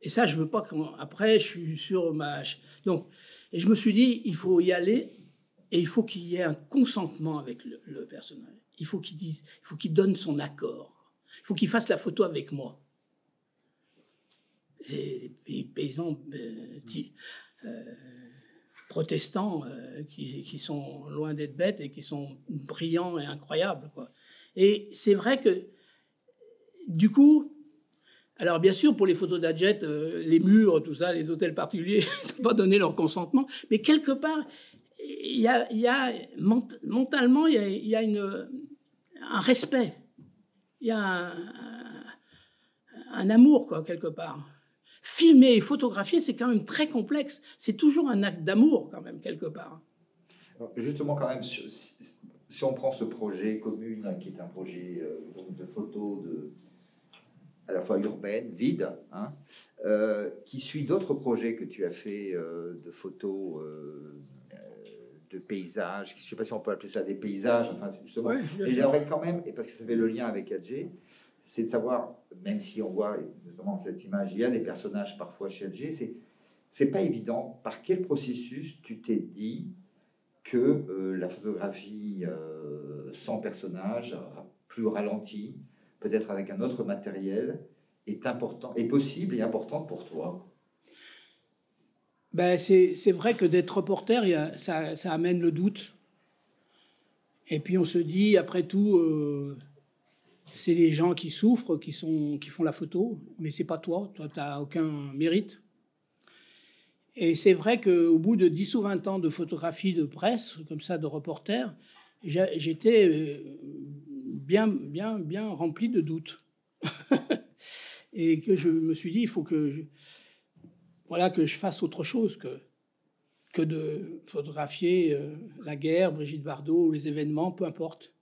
Speaker 2: Et ça, je veux pas après, je suis sur ma... Donc, et je me suis dit, il faut y aller et il faut qu'il y ait un consentement avec le personnage. Il faut qu'il donne son accord. Il faut qu'il fasse la photo avec moi. Les paysans protestants qui sont loin d'être bêtes et qui sont brillants et incroyables, quoi. Et c'est vrai que, du coup, alors bien sûr, pour les photos d'Adjet, les murs, tout ça, les hôtels particuliers, ils n'ont pas donné leur consentement, mais quelque part, il y a mentalement, il y a un respect, il y a un amour, quoi, quelque part. Filmer et photographier, c'est quand même très complexe. C'est toujours un acte d'amour, quand même, quelque part.
Speaker 1: Alors, justement, quand même, si on prend ce projet Commune, qui est un projet de photos à la fois urbaine, vide, hein, qui suit d'autres projets que tu as fait de photos de paysages, je ne sais pas si on peut appeler ça des paysages, enfin, justement. Ouais, et j'aimerais quand même, et parce que ça fait le lien avec Adjet, c'est de savoir, même si on voit notamment cette image, il y a des personnages parfois chez Adjet, c'est pas évident. Par quel processus tu t'es dit que la photographie sans personnage, plus ralentie, peut-être avec un autre matériel, est important, est possible et importante pour toi?
Speaker 2: Ben c'est vrai que d'être reporter, ça amène le doute. Et puis on se dit, après tout, c'est les gens qui souffrent, qui font la photo, mais c'est pas toi. Toi, tu n'as aucun mérite. Et c'est vrai qu'au bout de 10 ou 20 ans de photographie de presse, comme ça, de reporter, j'étais bien rempli de doutes. Et que je me suis dit, il faut que je fasse autre chose que de photographier la guerre, Brigitte Bardot, les événements, peu importe.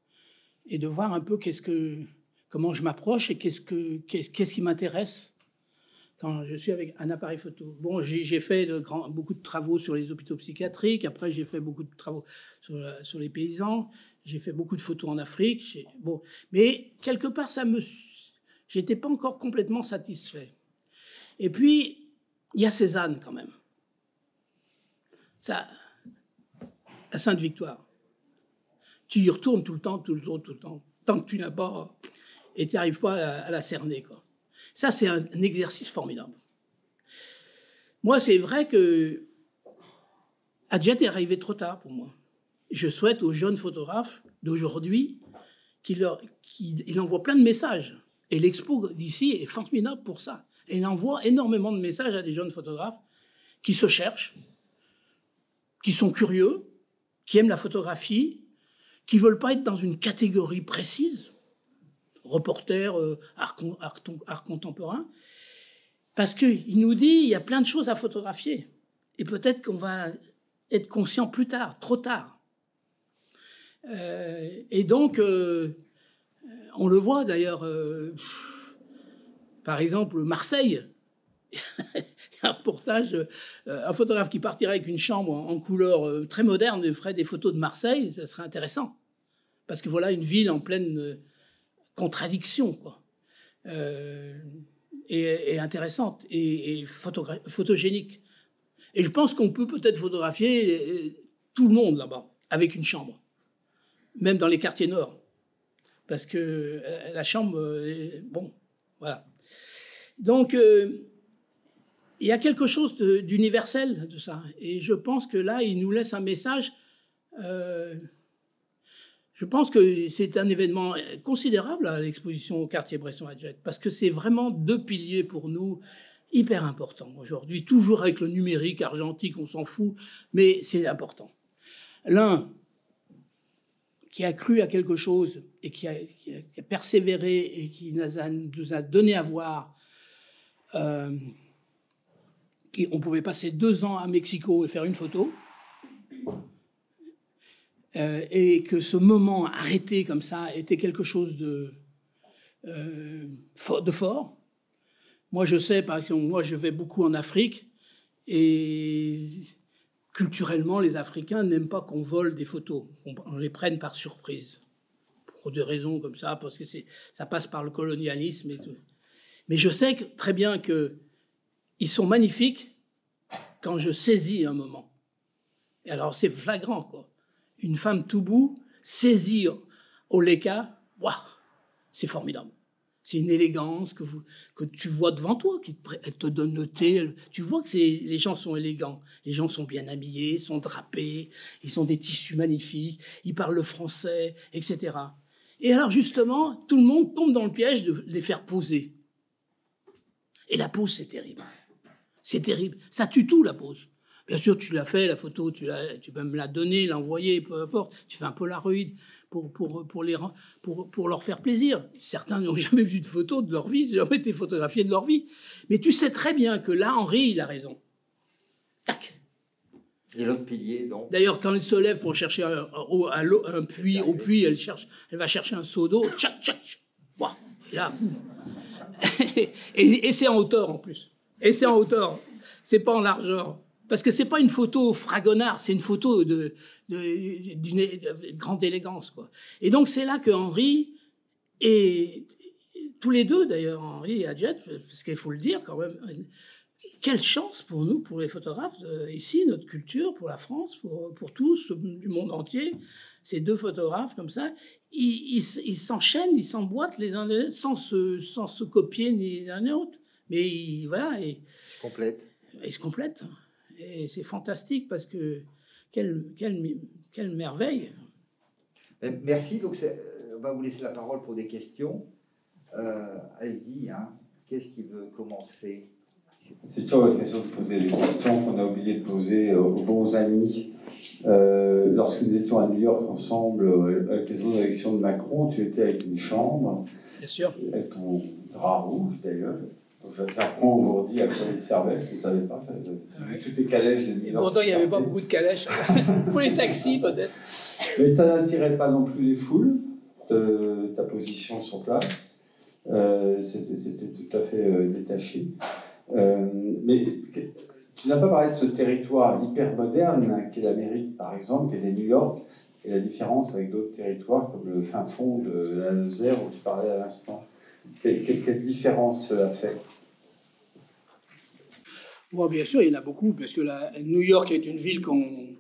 Speaker 2: Et de voir un peu comment je m'approche et qu'est-ce qui m'intéresse quand je suis avec un appareil photo. Bon, j'ai fait beaucoup de travaux sur les hôpitaux psychiatriques. Après, j'ai fait beaucoup de travaux sur les paysans. J'ai fait beaucoup de photos en Afrique. Bon, mais quelque part, j'étais pas encore complètement satisfait. Et puis, il y a Cézanne quand même. Ça, la Sainte-Victoire. Tu y retournes tout le temps, tant que tu n'as pas... Et tu n'arrives pas à la cerner, quoi. Ça, c'est un exercice formidable. Moi, c'est vrai que Adjet est arrivé trop tard pour moi. Je souhaite aux jeunes photographes d'aujourd'hui qu'il envoie plein de messages. Et l'expo d'ici est formidable pour ça. Et il envoie énormément de messages à des jeunes photographes qui se cherchent, qui sont curieux, qui aiment la photographie, qui ne veulent pas être dans une catégorie précise, reporter, art contemporain, parce qu'il nous dit il y a plein de choses à photographier. Et peut-être qu'on va être conscient plus tard, trop tard. Et donc, on le voit d'ailleurs, par exemple, Marseille. Un reportage, un photographe qui partirait avec une chambre en couleur très moderne et ferait des photos de Marseille, ça serait intéressant. Parce que voilà une ville en pleine contradiction, quoi. Et intéressante, et photogénique. Et je pense qu'on peut peut-être photographier tout le monde là-bas, avec une chambre. Même dans les quartiers nord. Parce que la chambre, bon, voilà. Donc, il y a quelque chose d'universel de ça. Et je pense que là, il nous laisse un message. Je pense que c'est un événement considérable à l'exposition au quartier Bresson-Adjet, parce que c'est vraiment deux piliers pour nous hyper importants aujourd'hui. Toujours avec le numérique argentique, on s'en fout, mais c'est important. L'un qui a cru à quelque chose et qui a persévéré et qui nous a donné à voir... on pouvait passer 2 ans à Mexico et faire une photo, et que ce moment arrêté comme ça était quelque chose de fort. Moi, je sais, parce que moi, je vais beaucoup en Afrique, et culturellement, les Africains n'aiment pas qu'on vole des photos, qu'on les prenne par surprise, pour des raisons comme ça, parce que ça passe par le colonialisme et tout. Mais je sais très bien qu'ils sont magnifiques quand je saisis un moment. Et alors, c'est flagrant, quoi. Une femme Toubou saisir Oleka, waouh, c'est formidable. C'est une élégance que tu vois devant toi, elle te donne le thé. Tu vois que les gens sont élégants. Les gens sont bien habillés, sont drapés, ils ont des tissus magnifiques, ils parlent le français, etc. Et alors, justement, tout le monde tombe dans le piège de les faire poser. Et la pose, c'est terrible. C'est terrible. Ça tue tout, la pose. Bien sûr, tu l'as fait, la photo, tu peux me la donner, l'envoyer, peu importe. Tu fais un Polaroid pour leur faire plaisir. Certains n'ont jamais vu de photo de leur vie, ils n'ont jamais été photographiés de leur vie. Mais tu sais très bien que là, Henri, il a raison. Tac.
Speaker 1: Et l'autre pilier, donc.
Speaker 2: D'ailleurs, quand elle se lève pour chercher un puits, au puits, elle va chercher un seau d'eau. Tchac, tchac. Wow. Et là, et c'est en hauteur en plus. Et c'est en hauteur. C'est pas en largeur. Parce que c'est pas une photo fragonard, c'est une photo d'une grande élégance, quoi. Et donc c'est là que Henri, et tous les deux d'ailleurs, Henri et Adjet, parce qu'il faut le dire quand même, quelle chance pour nous, pour les photographes ici, notre culture, pour la France, pour tous, du monde entier, ces deux photographes comme ça, ils s'enchaînent, ils s'emboîtent les uns les autres sans se copier ni l'un ni l'autre. Mais voilà. Ils se complètent. Et c'est fantastique parce que quelle merveille.
Speaker 1: Merci. Donc, on va vous laisser la parole pour des questions. Allez-y. Hein. Qu'est-ce qui veut commencer?
Speaker 3: C'est toujours l'occasion de poser des questions qu'on a oublié de poser aux bons amis. Lorsque nous étions à New York ensemble, à l'occasion de l'élection de Macron, tu étais avec une chambre.
Speaker 2: Bien sûr.
Speaker 3: Avec ton drap rouge, d'ailleurs. J'apprends aujourd'hui à quoi il servait, je ne savais pas. Toutes les calèches de New York.
Speaker 2: Et pourtant, il n'y avait pas beaucoup de calèches. Pour les taxis, peut-être.
Speaker 3: Mais ça n'attirait pas non plus les foules, ta position sur place. C'était tout à fait détaché. Mais tu n'as pas parlé de ce territoire hyper moderne qu'est l'Amérique, par exemple, qu'est New York, et la différence avec d'autres territoires comme le fin fond de la Lozère dont tu parlais à l'instant. Quelle différence cela fait?
Speaker 2: Bon, bien sûr, il y en a beaucoup, parce que New York est une ville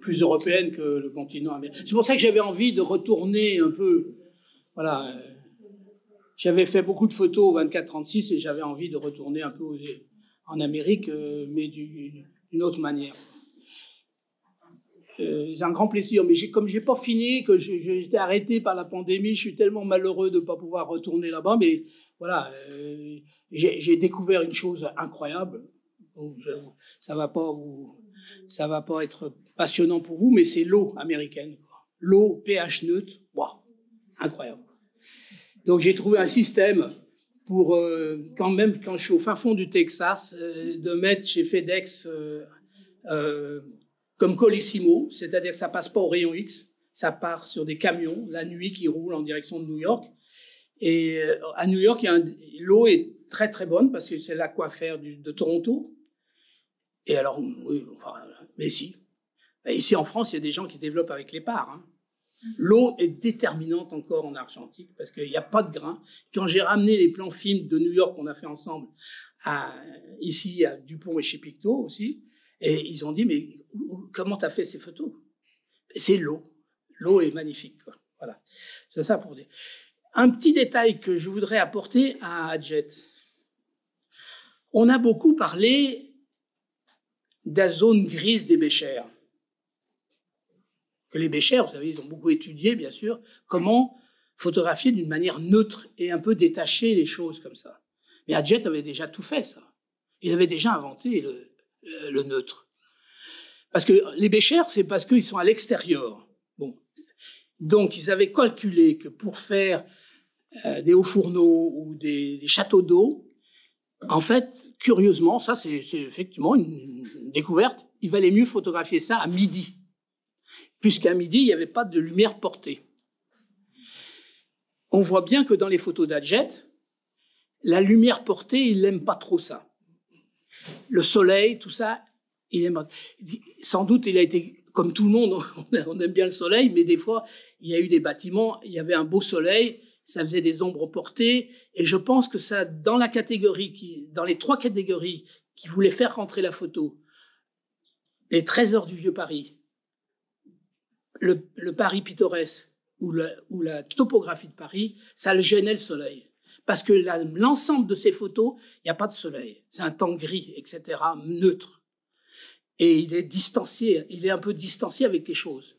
Speaker 2: plus européenne que le continent américain. C'est pour ça que j'avais envie de retourner un peu. Voilà. J'avais fait beaucoup de photos au 24-36 et j'avais envie de retourner un peu en Amérique, mais d'une autre manière. C'est un grand plaisir, mais comme j'ai pas fini, que j'étais arrêté par la pandémie, je suis tellement malheureux de ne pas pouvoir retourner là-bas, mais voilà, j'ai découvert une chose incroyable. Ça va pas être passionnant pour vous, mais c'est l'eau américaine. L'eau pH neutre, wow, incroyable. Donc j'ai trouvé un système pour, quand je suis au fin fond du Texas, de mettre chez FedEx comme Colissimo, c'est-à-dire que ça passe pas au rayon X, ça part sur des camions la nuit qui roulent en direction de New York. Et à New York, l'eau est très très bonne parce que c'est l'aquafer de Toronto. Et alors, oui, enfin, mais si. Ici en France, il y a des gens qui développent avec les parts. Hein. L'eau est déterminante encore en Argentique parce qu'il n'y a pas de grains. Quand j'ai ramené les plans films de New York qu'on a fait ensemble ici à Dupont et chez Picto aussi, et ils ont dit, mais comment tu as fait ces photos? C'est l'eau. L'eau est magnifique. Quoi. Voilà. C'est ça pour dire. Un petit détail que je voudrais apporter à Adjet. On a beaucoup parlé de la zone grise des Béchers. Que les Béchers, vous savez, ils ont beaucoup étudié, bien sûr, comment photographier d'une manière neutre et un peu détacher les choses comme ça. Mais Adjet avait déjà tout fait, ça. Il avait déjà inventé le neutre. Parce que les Béchers, c'est parce qu'ils sont à l'extérieur. Bon. Donc, ils avaient calculé que pour faire des hauts fourneaux ou des châteaux d'eau, en fait, curieusement, ça c'est effectivement une découverte, il valait mieux photographier ça à midi, puisqu'à midi, il n'y avait pas de lumière portée. On voit bien que dans les photos d'Adjet, la lumière portée, il n'aime pas trop ça. Le soleil, tout ça, il aime. Sans doute, il a été, comme tout le monde, on aime bien le soleil, mais des fois, il y a eu des bâtiments, il y avait un beau soleil, ça faisait des ombres portées, et je pense que ça, dans les trois catégories qui voulaient faire rentrer la photo, les trésors du vieux Paris, le Paris pittoresque ou la topographie de Paris, ça le gênait le soleil. Parce que l'ensemble de ces photos, il n'y a pas de soleil. C'est un temps gris, etc., neutre. Et il est un peu distancié avec les choses.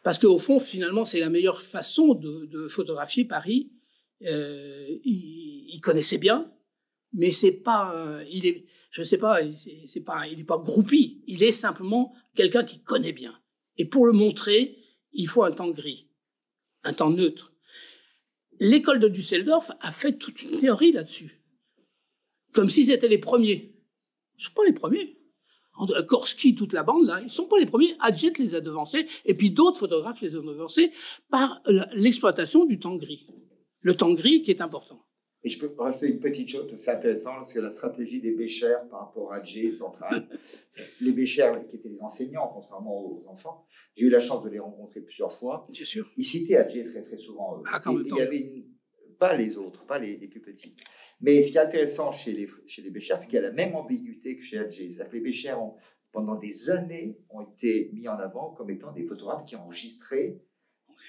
Speaker 2: Parce qu'au fond, finalement, c'est la meilleure façon de photographier Paris. Il connaissait bien, mais c'est pas, je sais pas, il est pas groupie. Il est simplement quelqu'un qui connaît bien. Et pour le montrer, il faut un temps gris, un temps neutre. L'école de Düsseldorf a fait toute une théorie là-dessus, comme s'ils étaient les premiers. Ils ne sont pas les premiers. Korski, toute la bande, là, ils ne sont pas les premiers. Adjet les a devancés, et puis d'autres photographes les ont devancés par l'exploitation du temps gris. Le temps gris qui est important.
Speaker 1: Et je peux rajouter une petite chose, c'est intéressant, parce que la stratégie des Béchers par rapport à Adjet central, les Béchers qui étaient les enseignants, contrairement aux enfants, j'ai eu la chance de les rencontrer plusieurs fois.
Speaker 2: Bien sûr.
Speaker 1: Ils citaient Adjet très très souvent. Il y avait pas les autres, pas les plus petits. Mais ce qui est intéressant chez les Béchers, c'est qu'il y a la même ambiguïté que chez Adjet. C'est-à-dire que les Béchers, pendant des années, ont été mis en avant comme étant des photographes qui enregistraient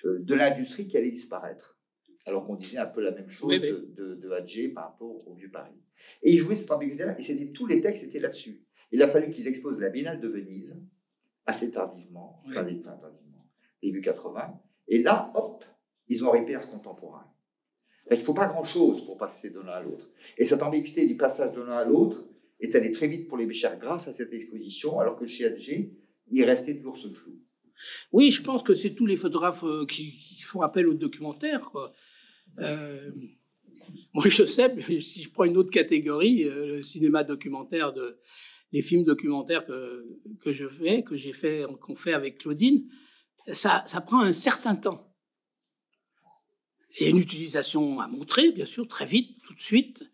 Speaker 1: de l'industrie qui allait disparaître. Alors qu'on disait un peu la même chose de Adjet par rapport au Vieux Paris. Et ils jouaient cette ambiguïté-là, et tous les textes étaient là-dessus. Il a fallu qu'ils exposent la Biennale de Venise, assez tardivement, début 80, et là, hop, ils ont arrivé à contemporain. Il ne faut pas grand-chose pour passer de l'un à l'autre. Et cette ambiguïté du passage de l'un à l'autre est allé très vite pour les Béchers grâce à cette exposition, alors que chez Atget, il restait toujours ce flou.
Speaker 2: Oui, je pense que c'est tous les photographes qui font appel au documentaire, quoi. Moi, je sais, si je prends une autre catégorie, le cinéma documentaire, les films documentaires qu'on fait avec Claudine, ça prend un certain temps. Et une utilisation à montrer, bien sûr, très vite, tout de suite,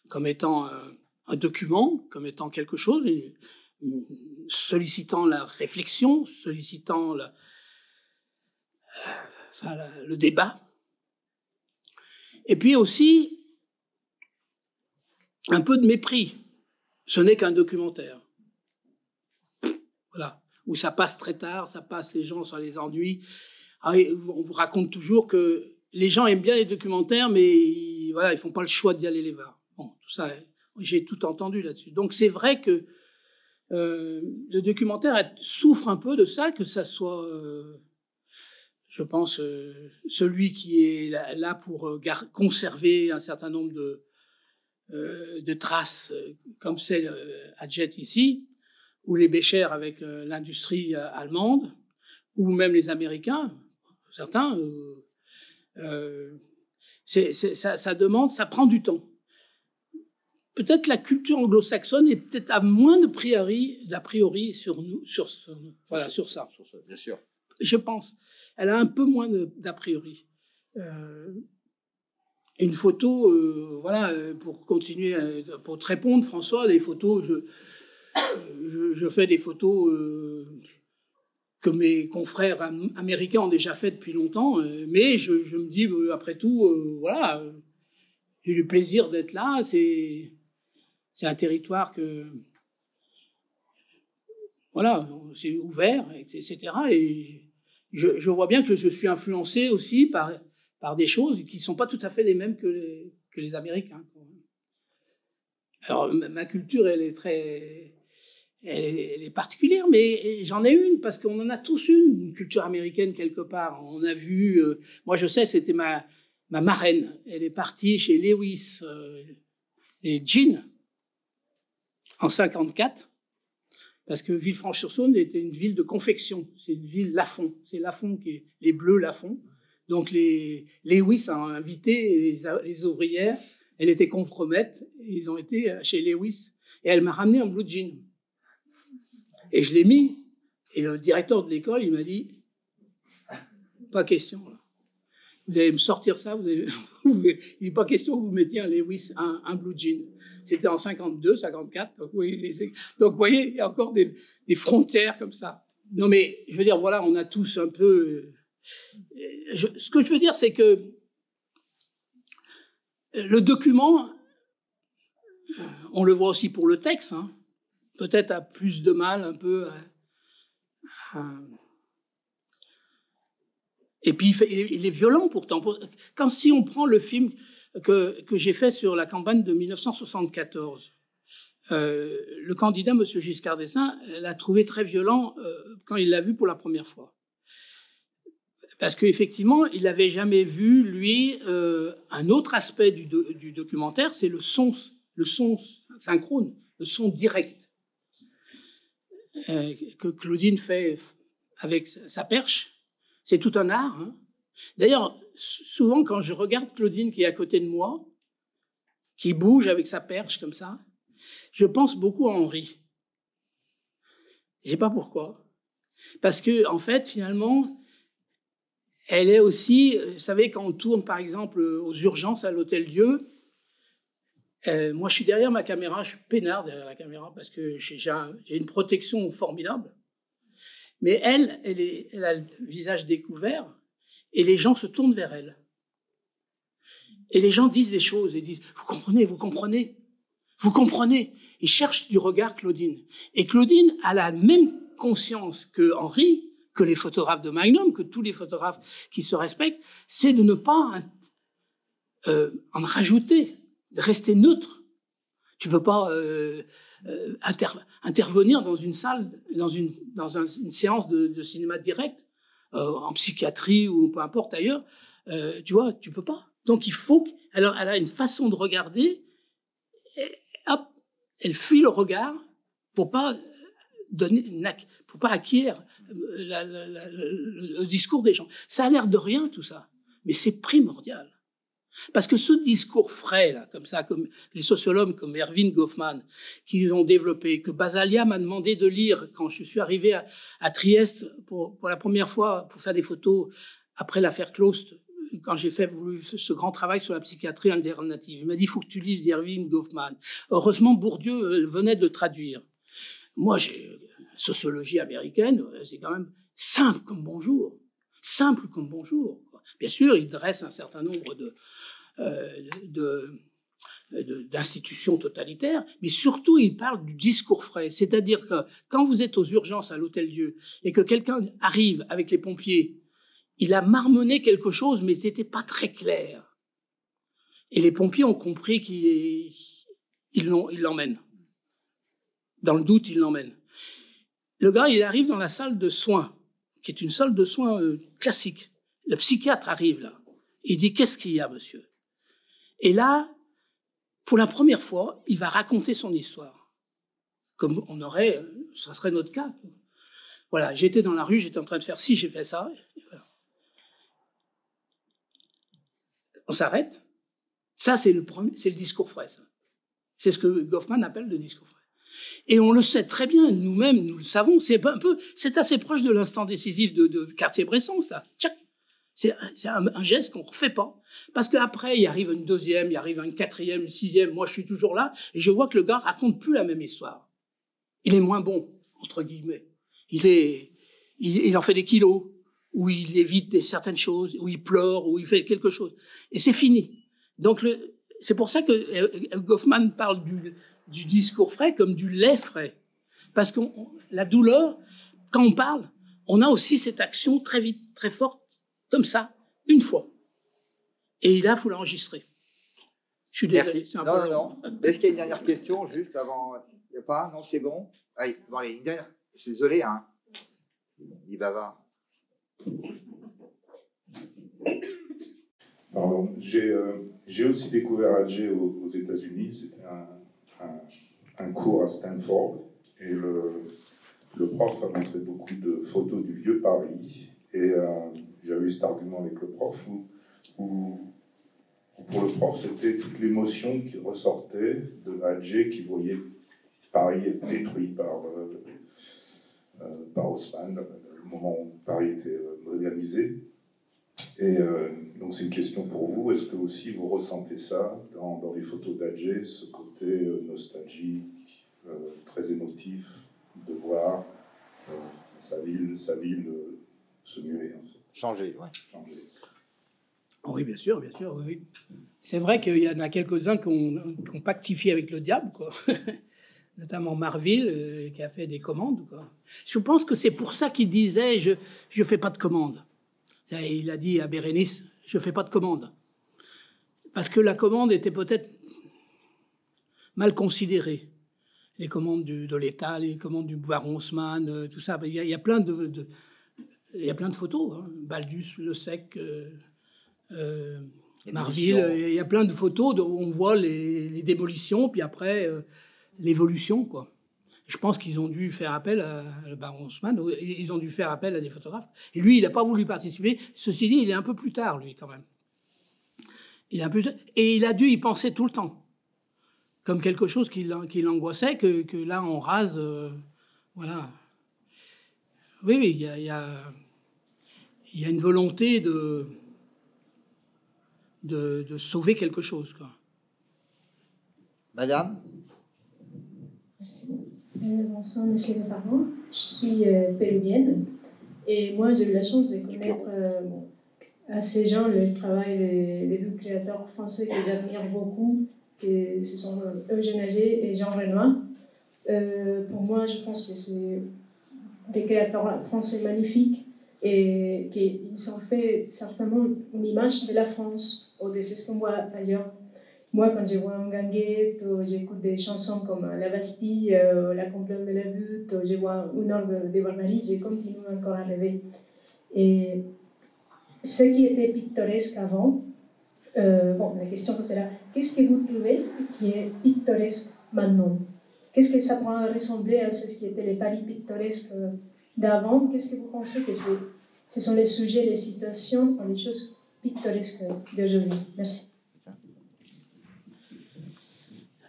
Speaker 2: comme étant un document, comme étant quelque chose, sollicitant la réflexion, sollicitant le débat. Et puis aussi, un peu de mépris. Ce n'est qu'un documentaire. Voilà. Où ça passe très tard, les gens, ça les ennuie. On vous raconte toujours que les gens aiment bien les documentaires, mais voilà, ils font pas le choix d'y aller les voir. Bon, tout ça, j'ai tout entendu là-dessus. Donc c'est vrai que le documentaire souffre un peu de ça, que ça soit, je pense, celui qui est là pour conserver un certain nombre de traces, comme celle Atget ici, ou les Béchers avec l'industrie allemande, ou même les Américains, certains. Ça demande, ça prend du temps. Peut-être la culture anglo-saxonne est peut-être à moins d'a priori sur nous, sur ça.
Speaker 1: Bien sûr.
Speaker 2: Je pense. Elle a un peu moins d'a priori. Une photo, voilà, pour continuer, pour te répondre, François, les photos, je fais des photos que mes confrères américains ont déjà fait depuis longtemps, mais je me dis, après tout, voilà, j'ai le plaisir d'être là, c'est un territoire que, voilà, c'est ouvert, etc. Et je vois bien que je suis influencé aussi par des choses qui ne sont pas tout à fait les mêmes que les Américains. Alors, ma culture, elle est particulière, mais j'en ai une, parce qu'on en a tous une culture américaine quelque part. On a vu, moi je sais, c'était ma marraine. Elle est partie chez Lewis et Jean en 1954, parce que Villefranche-sur-Saône était une ville de confection. C'est une ville Lafon. C'est Lafon qui est les Bleus Lafon. Donc Lewis a invité les ouvrières. Elle était contremaître. Ils ont été chez Lewis. Et elle m'a ramené en blue jean. Et je l'ai mis. Et le directeur de l'école, il m'a dit, pas question. Là. Vous allez me sortir ça. Il n'est pas question que vous mettiez un Lewis, un blue jean. C'était en 52, 54. Donc, vous voyez, il y a encore des frontières comme ça. Non, mais je veux dire, voilà, on a tous un peu... ce que je veux dire, c'est que le document, on le voit aussi pour le texte, hein, peut-être a plus de mal un peu Et puis il est violent pourtant. Quand si on prend le film que j'ai fait sur la campagne de 1974, le candidat, M. Giscard d'Estaing, l'a trouvé très violent quand il l'a vu pour la première fois. Parce qu'effectivement, il n'avait jamais vu, lui, un autre aspect du documentaire, c'est le son synchrone, le son direct, que Claudine fait avec sa perche. C'est tout un art. Hein. D'ailleurs, souvent, quand je regarde Claudine qui est à côté de moi, qui bouge avec sa perche comme ça, je pense beaucoup à Henri. Je ne sais pas pourquoi. Parce que, en fait, finalement, elle est aussi, vous savez, quand on tourne, par exemple, aux urgences à l'Hôtel-Dieu, moi, je suis derrière ma caméra, je suis peinard derrière la caméra parce que j'ai une protection formidable. Mais elle a le visage découvert et les gens se tournent vers elle. Et les gens disent des choses et disent « Vous comprenez, vous comprenez, vous comprenez ?» Ils cherchent du regard Claudine. Et Claudine a la même conscience que Henri, que les photographes de Magnum, que tous les photographes qui se respectent, c'est de ne pas en rajouter, de rester neutre. Tu ne peux pas intervenir dans une salle, dans une séance de cinéma direct, en psychiatrie ou peu importe ailleurs. Tu vois, tu ne peux pas. Donc il faut... Alors elle a une façon de regarder, et hop, elle fuit le regard pour pas pour pas acquérir le discours des gens. Ça a l'air de rien tout ça, mais c'est primordial. Parce que ce discours frais, là, comme ça, comme les sociologues comme Erving Goffman, qui l'ont développé, que Basalia m'a demandé de lire quand je suis arrivé à Trieste pour la première fois pour faire des photos après l'affaire Claust, quand j'ai fait ce grand travail sur la psychiatrie alternative. Il m'a dit, il faut que tu lises Erving Goffman. Heureusement, Bourdieu venait de traduire. Moi, j'ai sociologie américaine, c'est quand même simple comme bonjour. Simple comme bonjour. Bien sûr, il dresse un certain nombre d'institutions totalitaires, mais surtout, il parle du discours frais. C'est-à-dire que quand vous êtes aux urgences à l'Hôtel-Dieu et que quelqu'un arrive avec les pompiers, il a marmonné quelque chose, mais c'était pas très clair. Et les pompiers ont compris qu'il l'emmène. Dans le doute, il l'emmène. Le gars, il arrive dans la salle de soins, qui est une salle de soins classique. Le psychiatre arrive là. Il dit, qu'est-ce qu'il y a, monsieur? Et là, pour la première fois, il va raconter son histoire. Comme ça serait notre cas. Voilà, j'étais dans la rue, j'étais en train de faire ci, j'ai fait ça. Voilà. On s'arrête. Ça, c'est le discours frais. Ça. C'est ce que Goffman appelle le discours frais. Et on le sait très bien, nous-mêmes, nous le savons. C'est assez proche de l'instant décisif de Cartier-Bresson, ça. Tchac. C'est un geste qu'on ne refait pas. Parce qu'après, il arrive une deuxième, il arrive une quatrième, une sixième. Moi, je suis toujours là. Et je vois que le gars raconte plus la même histoire. Il est moins bon, entre guillemets. Il en fait des kilos, ou il évite certaines choses, ou il pleure, ou il fait quelque chose. Et c'est fini. Donc, c'est pour ça que Goffman parle du discours frais comme du lait frais. Parce que la douleur, quand on parle, on a aussi cette action très vite, très forte, comme ça, une fois. Et là, il faut l'enregistrer. Je suis désolé.
Speaker 1: Non. Est-ce qu'il y a une dernière question, juste avant? Il n'y a pas? Non, c'est bon. Allez, une dernière. Je suis désolé, hein. Il bavard.
Speaker 4: Pardon. J'ai aussi découvert Adjé aux États-Unis. C'était un cours à Stanford. Et le prof a montré beaucoup de photos du vieux Paris. Et j'avais eu cet argument avec le prof où pour le prof, c'était toute l'émotion qui ressortait de Adjé qui voyait Paris être détruit par Haussmann, le moment où Paris était modernisé. Et donc c'est une question pour vous. Est-ce que aussi vous ressentez ça dans les photos d'Adjé, ce côté nostalgique, très émotif, de voir sa ville se muer, en fait.
Speaker 1: Changer.
Speaker 2: Oui, bien sûr, oui. C'est vrai qu'il y en a quelques-uns qui ont pactifié avec le diable, quoi. Notamment Marville, qui a fait des commandes, quoi. Je pense que c'est pour ça qu'il disait « je fais pas de commandes ». Il a dit à Bérénice « je fais pas de commandes ». Parce que la commande était peut-être mal considérée. Les commandes de l'État, les commandes du baron Haussmann, tout ça. Il y a plein de photos. Hein. Baldus, Le Sec, Marville. Il y a plein de photos où on voit les démolitions, puis après l'évolution, quoi. Je pense qu'ils ont dû faire appel à le baron Haussmann. Ils ont dû faire appel à des photographes. Et lui, il n'a pas voulu participer. Ceci dit, il est un peu plus tard, lui, quand même. Et il a dû y penser tout le temps. Comme quelque chose qui l'angoissait, que là, on rase. Voilà. Oui, il y a une volonté de sauver quelque chose, quoi.
Speaker 1: Madame?
Speaker 5: Merci. Bonsoir, monsieur le parent. Je suis péruvienne et moi, j'ai eu la chance de connaître à ces gens le travail des deux créateurs français que j'admire beaucoup, que ce sont Eugène Adjé et Jean Renoir. Pour moi, je pense que c'est des créateurs français magnifiques et qu'ils ont fait certainement une image de la France au-dessus de ce qu'on voit ailleurs. Moi, quand je vois un ganguette, j'écoute des chansons comme La Bastille, La Complainte de la Butte, je vois une orgue de Barbarie, je continue encore à rêver. Et ce qui était pittoresque avant, la question c'est là, qu'est-ce que vous trouvez qui est pittoresque maintenant? qu'est-ce que ça pourrait ressembler à ce qui était les Paris pittoresques d'avant? Qu'est-ce que vous pensez que ce sont les sujets, les situations, les choses pittoresques d'aujourd'hui? Merci.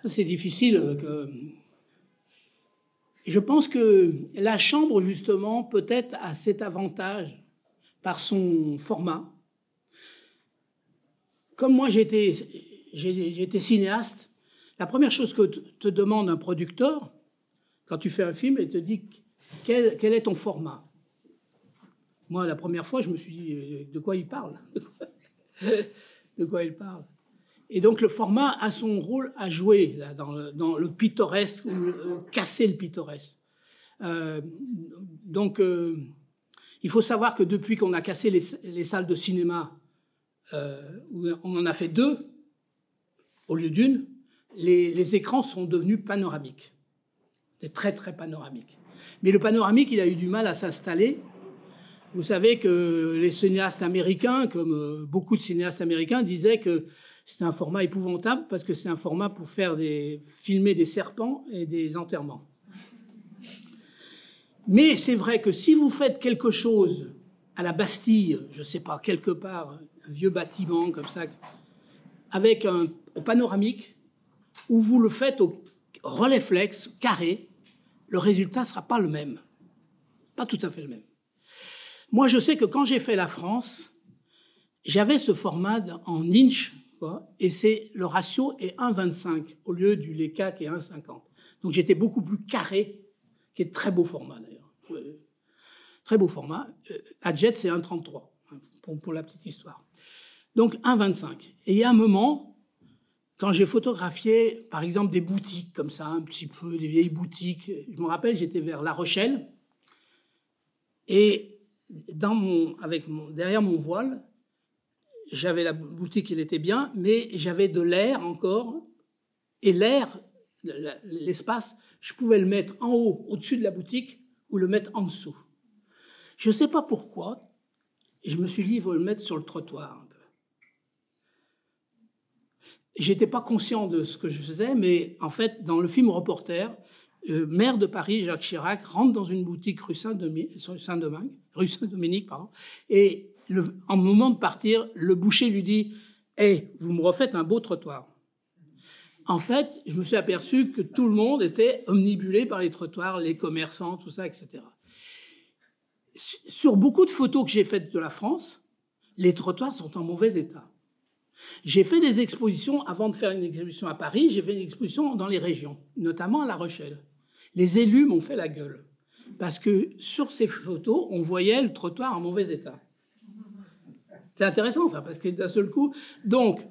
Speaker 2: C'est difficile. Je pense que la chambre, justement, peut-être a cet avantage par son format. Comme moi, j'étais cinéaste, la première chose que te demande un producteur, quand tu fais un film, il te dit quel est ton format. Moi, la première fois, je me suis dit, de quoi il parle? De quoi il parle? Et donc, le format a son rôle à jouer là, dans le pittoresque, ou casser le pittoresque. Il faut savoir que depuis qu'on a cassé les salles de cinéma, où on en a fait 2 au lieu d'une, les écrans sont devenus panoramiques, très très panoramiques. Mais le panoramique, il a eu du mal à s'installer. Vous savez que les cinéastes américains, comme beaucoup de cinéastes américains, disaient que c'était un format épouvantable parce que c'est un format pour filmer des serpents et des enterrements. Mais c'est vrai que si vous faites quelque chose à la Bastille, je ne sais pas, quelque part, un vieux bâtiment comme ça, avec au panoramique, ou vous le faites au relais-flex, carré, le résultat ne sera pas le même. Pas tout à fait le même. Moi, je sais que quand j'ai fait la France, j'avais ce format en inch, quoi, et le ratio est 1,25 au lieu du LECA qui est 1,50. Donc j'étais beaucoup plus carré, qui est très beau format d'ailleurs. Très beau format. Adjet, c'est 1,33, pour la petite histoire. Donc 1,25. Et il y a un moment, quand j'ai photographié, par exemple, des boutiques comme ça, un petit peu, des vieilles boutiques, je me rappelle, j'étais vers La Rochelle, et derrière mon voile, j'avais la boutique, elle était bien, mais j'avais de l'air encore, et l'air, l'espace, je pouvais le mettre en haut, au-dessus de la boutique, ou le mettre en dessous. Je ne sais pas pourquoi, je me suis dit, il faut le mettre sur le trottoir un peu. J'étais pas conscient de ce que je faisais, mais en fait, dans le film Reporter, maire de Paris, Jacques Chirac, rentre dans une boutique rue Saint-Dominique, et en moment de partir, le boucher lui dit « Hey, vous me refaites un beau trottoir ». En fait, je me suis aperçu que tout le monde était omnibulé par les trottoirs, les commerçants, tout ça, etc. Sur beaucoup de photos que j'ai faites de la France, les trottoirs sont en mauvais état. J'ai fait des expositions, avant de faire une exposition à Paris, j'ai fait une exposition dans les régions, notamment à La Rochelle. Les élus m'ont fait la gueule, parce que sur ces photos, on voyait le trottoir en mauvais état. C'est intéressant ça, parce que d'un seul coup... Donc,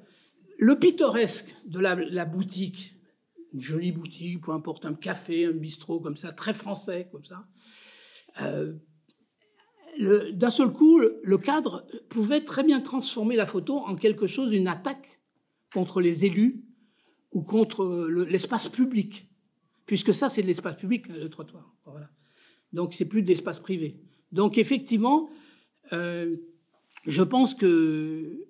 Speaker 2: le pittoresque de la boutique, une jolie boutique, peu importe, un café, un bistrot comme ça, très français comme ça, d'un seul coup, le cadre pouvait très bien transformer la photo en quelque chose, une attaque contre les élus ou contre l'espace public, puisque ça, c'est de l'espace public, le trottoir. Voilà. Donc, c'est plus de l'espace privé. Donc, effectivement, je pense que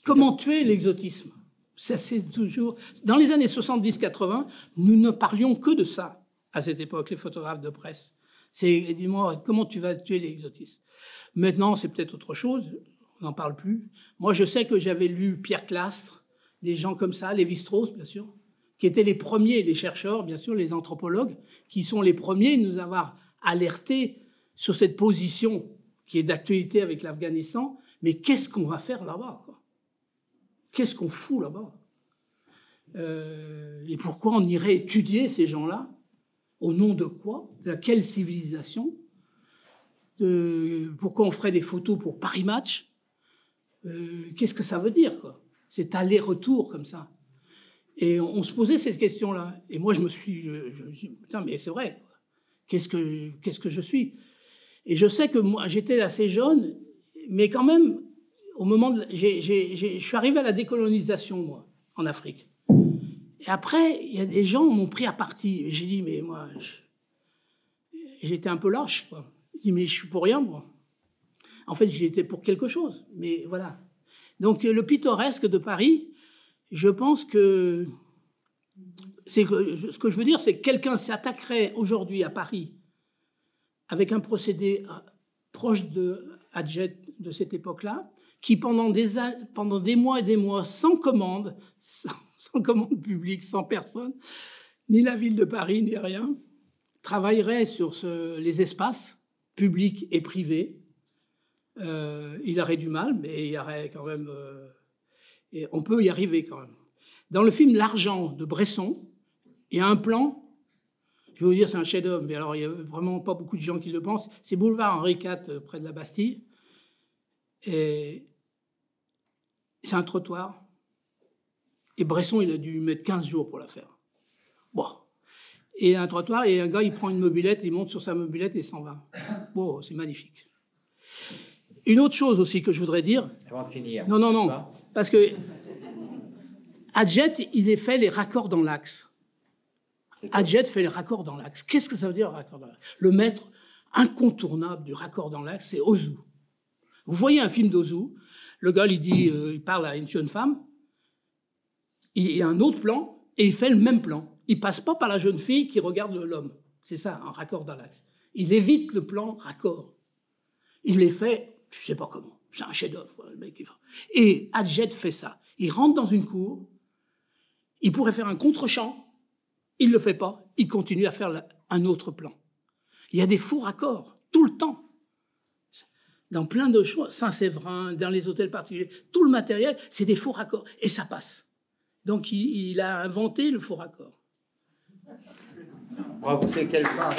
Speaker 2: comment tuer l'exotisme? Ça, c'est toujours... Dans les années 70-80, nous ne parlions que de ça, à cette époque, les photographes de presse. C'est, dis-moi, comment tu vas tuer l'exotisme? Maintenant, c'est peut-être autre chose, on n'en parle plus. Moi, je sais que j'avais lu Pierre Clastre, des gens comme ça, Lévi-Strauss, bien sûr, qui étaient les premiers, les chercheurs, bien sûr, les anthropologues, qui sont les premiers à nous avoir alertés sur cette position qui est d'actualité avec l'Afghanistan. Mais qu'est-ce qu'on va faire là-bas, quoi? Qu'est-ce qu'on fout là-bas? Et pourquoi on irait étudier ces gens-là? Au nom de quoi? De quelle civilisation? Pourquoi on ferait des photos pour Paris Match? Qu'est-ce que ça veut dire, quoi? C'est aller-retour comme ça. Et on se posait cette question-là. Et moi, je me suis dit, putain, mais c'est vrai. Qu'est-ce que je suis? Et je sais que moi, j'étais assez jeune, mais quand même, au moment je suis arrivé à la décolonisation, moi, en Afrique. Et après, il y a des gens qui m'ont pris à partie. Et j'ai dit, mais moi, j'étais un peu lâche, quoi. J'ai dit, mais je suis pour rien, moi. En fait, j'y étais pour quelque chose. Mais voilà. Donc, le pittoresque de Paris, je pense que Ce que je veux dire, c'est que quelqu'un s'attaquerait aujourd'hui à Paris avec un procédé proche de Adjet de cette époque-là, qui pendant des mois et des mois, sans commande publique, sans personne, ni la ville de Paris, ni rien, travaillerait sur les espaces publics et privés. Il aurait du mal, mais il y aurait quand même... et on peut y arriver quand même. Dans le film L'Argent de Bresson, il y a un plan, je vais vous dire c'est un chef-d'œuvre, mais alors il n'y a vraiment pas beaucoup de gens qui le pensent, c'est boulevard Henri IV, près de la Bastille, et c'est un trottoir, et Bresson, il a dû mettre 15 jours pour la faire. Bon. Et un trottoir, et un gars, il prend une mobilette, il monte sur sa mobilette et il s'en va. Bon, c'est magnifique. Une autre chose aussi que je voudrais dire...
Speaker 1: Avant de finir.
Speaker 2: Non, parce que Adjet, il fait les raccords dans l'axe. Adjet fait les raccords dans l'axe. Qu'est-ce que ça veut dire, raccord dans l'axe? Le maître incontournable du raccord dans l'axe, c'est Ozu. Vous voyez un film d'Ozu, le gars, il parle à une jeune femme, il y a un autre plan, et il fait le même plan. Il ne passe pas par la jeune fille qui regarde l'homme. C'est ça, un raccord dans l'axe. Il évite le plan raccord. Il les fait, je ne sais pas comment. C'est un chef-d'œuvre, le mec. Et Adjet fait ça. Il rentre dans une cour, il pourrait faire un contre-champ, il ne le fait pas, il continue à faire un autre plan. Il y a des faux raccords, tout le temps. Dans plein de choses, Saint-Séverin, dans les hôtels particuliers, tout le matériel, c'est des faux raccords. Et ça passe. Donc il a inventé le faux raccord.
Speaker 1: Bravo, c'est quelle fin.